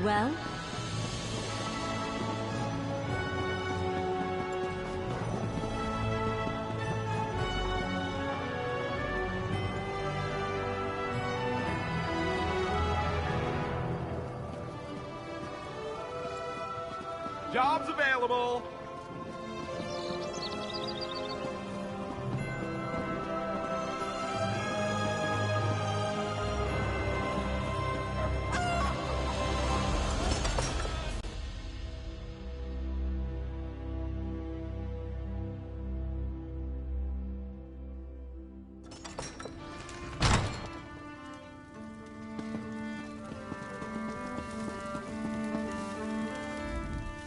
Well? Jobs available!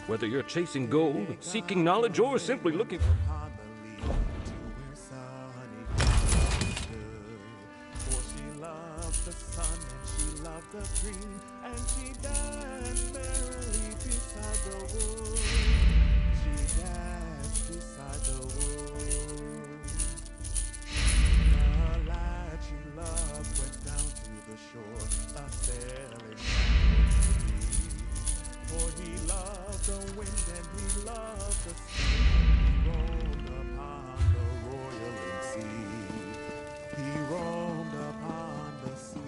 Whether you're chasing gold, seeking knowledge, or simply looking for... She loved the sun and she loved the green, and she danced merrily beside the wood. She danced beside the wood. The lad she loved went down to the shore, a sailing for he loved the wind and he loved the sea. He roamed upon the roiling sea. He roamed upon the sea.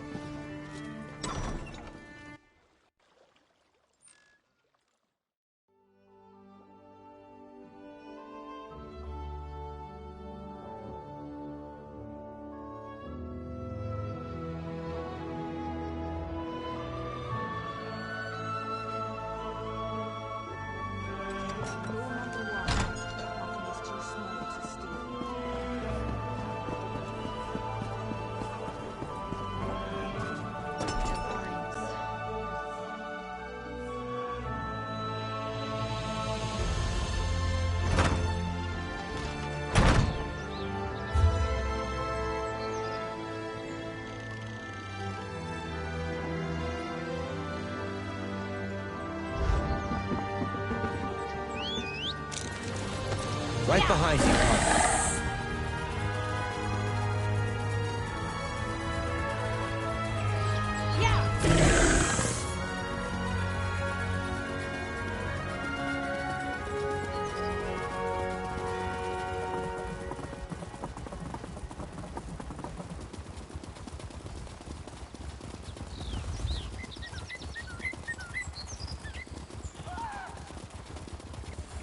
Right behind you, Carter.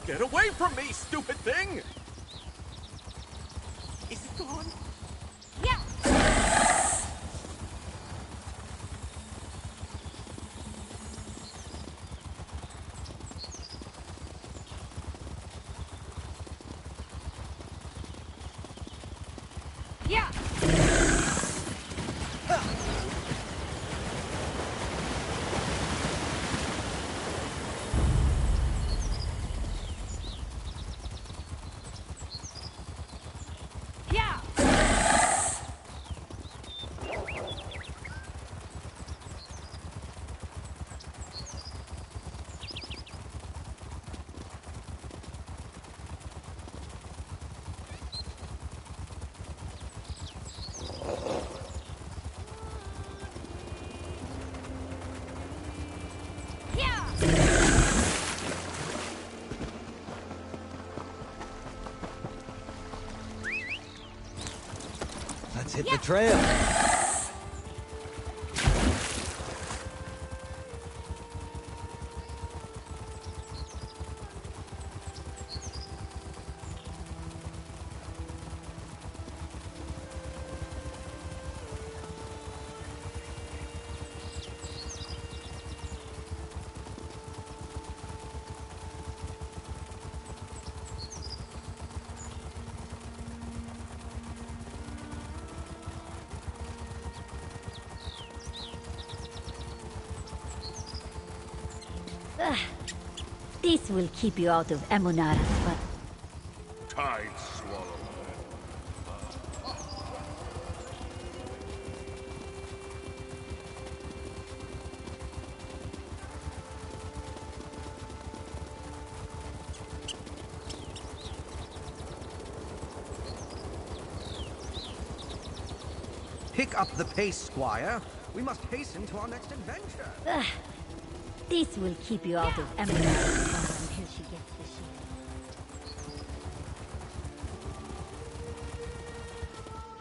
Get away from me, stupid thing! Is it gone? Yeah! Yeah! Yeah! Let's hit the trail. This will keep you out of Emunara, but... Tight swallow. Pick up the pace, Squire. We must hasten to our next adventure. This will keep you out of Emunara until she gets the shield.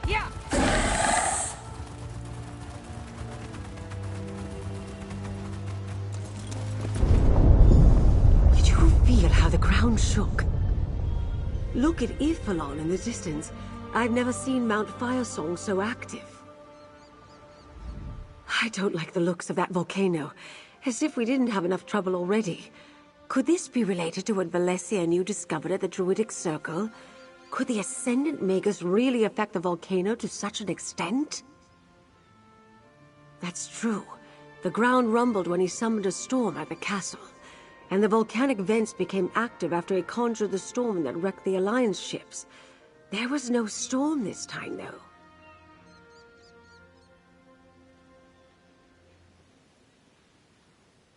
Yeah! Did you feel how the ground shook? Look at Ifalon in the distance. I've never seen Mount Firesong so active. I don't like the looks of that volcano. As if we didn't have enough trouble already. Could this be related to what Valencia and you discovered at the Druidic Circle? Could the Ascendant Magus really affect the volcano to such an extent? That's true. The ground rumbled when he summoned a storm at the castle. And the volcanic vents became active after he conjured the storm that wrecked the Alliance ships. There was no storm this time, though.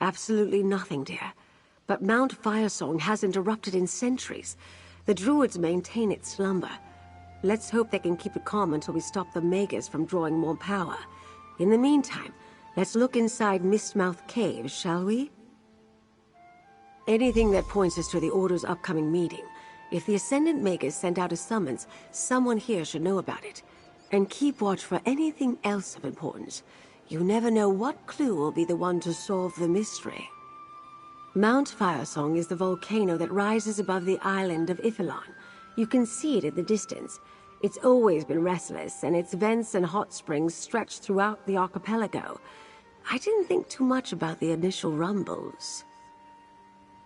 Absolutely nothing, dear. But Mount Firesong hasn't erupted in centuries. The Druids maintain its slumber. Let's hope they can keep it calm until we stop the Magus from drawing more power. In the meantime, let's look inside Mistmouth Cave, shall we? Anything that points us to the Order's upcoming meeting. If the Ascendant Magus sent out a summons, someone here should know about it. And keep watch for anything else of importance. You never know what clue will be the one to solve the mystery. Mount Firesong is the volcano that rises above the island of Ifalon. You can see it in the distance. It's always been restless, and its vents and hot springs stretch throughout the archipelago. I didn't think too much about the initial rumbles.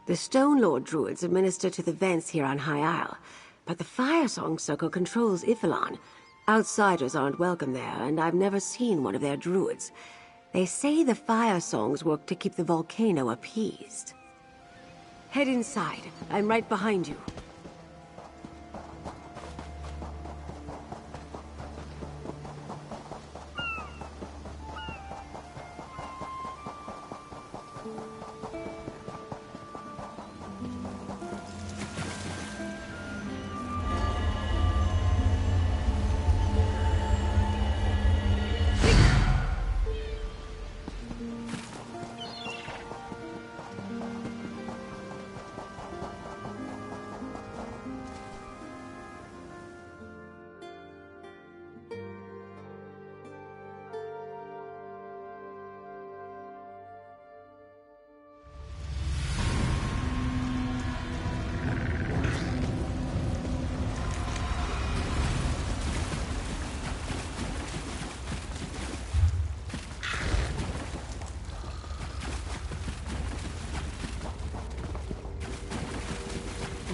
The Stone Lord Druids administer to the vents here on High Isle, but the Firesong Circle controls Ifalon. Outsiders aren't welcome there, and I've never seen one of their druids. They say the fire songs work to keep the volcano appeased. Head inside. I'm right behind you.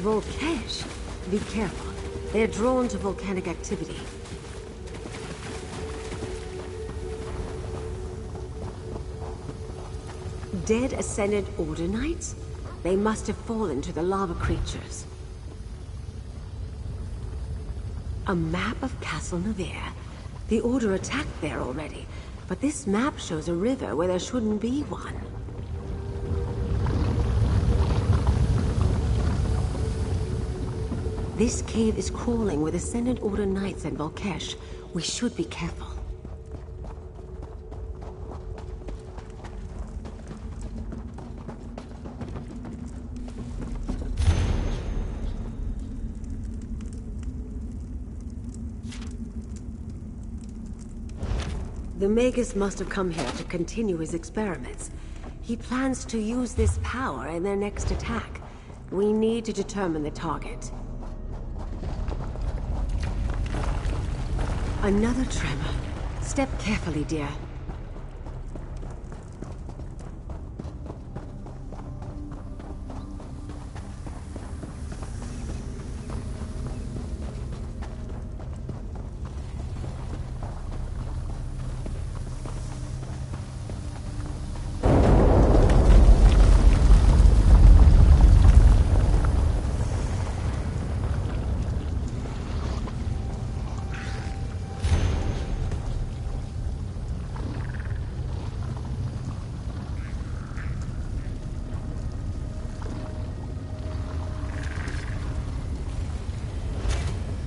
Volkesh? Be careful. They're drawn to volcanic activity. Dead Ascendant Order Knights? They must have fallen to the lava creatures. A map of Castle Nevere. The Order attacked there already, but this map shows a river where there shouldn't be one. This cave is crawling with Ascendant Order Knights and Volkesh. We should be careful. The Magus must have come here to continue his experiments. He plans to use this power in their next attack. We need to determine the target. Another tremor. Step carefully, dear.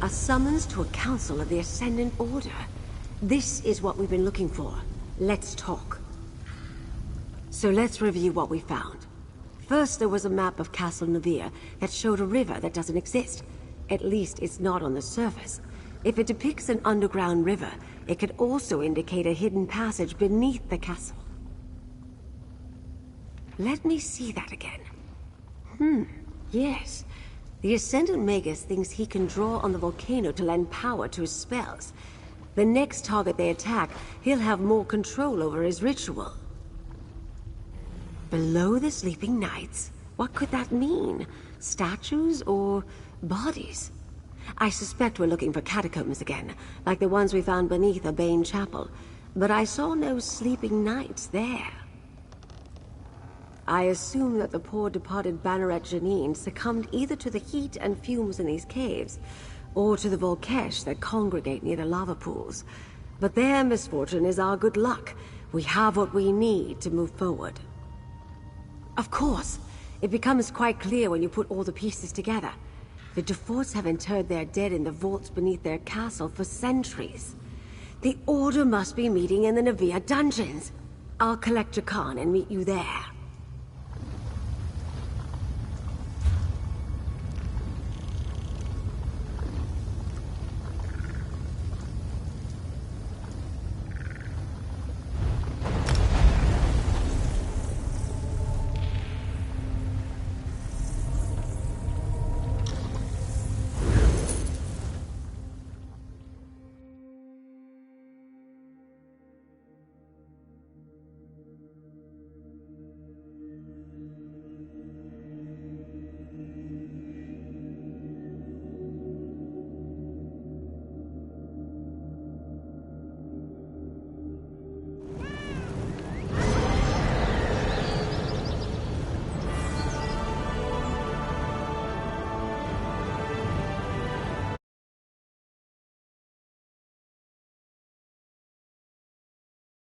A summons to a council of the Ascendant Order. This is what we've been looking for. Let's talk. So let's review what we found. First, there was a map of Castle Nevere that showed a river that doesn't exist. At least it's not on the surface. If it depicts an underground river, it could also indicate a hidden passage beneath the castle. Let me see that again. Yes. The Ascendant Magus thinks he can draw on the volcano to lend power to his spells. The next target they attack, he'll have more control over his ritual. Below the sleeping knights? What could that mean? Statues or bodies? I suspect we're looking for catacombs again, like the ones we found beneath Urbane Chapel. But I saw no sleeping knights there. I assume that the poor departed Banneret Janine succumbed either to the heat and fumes in these caves, or to the Volkesh that congregate near the lava pools. But their misfortune is our good luck. We have what we need to move forward. Of course, it becomes quite clear when you put all the pieces together. The Duforts have interred their dead in the vaults beneath their castle for centuries. The Order must be meeting in the Nevere dungeons. I'll collect your Khan and meet you there.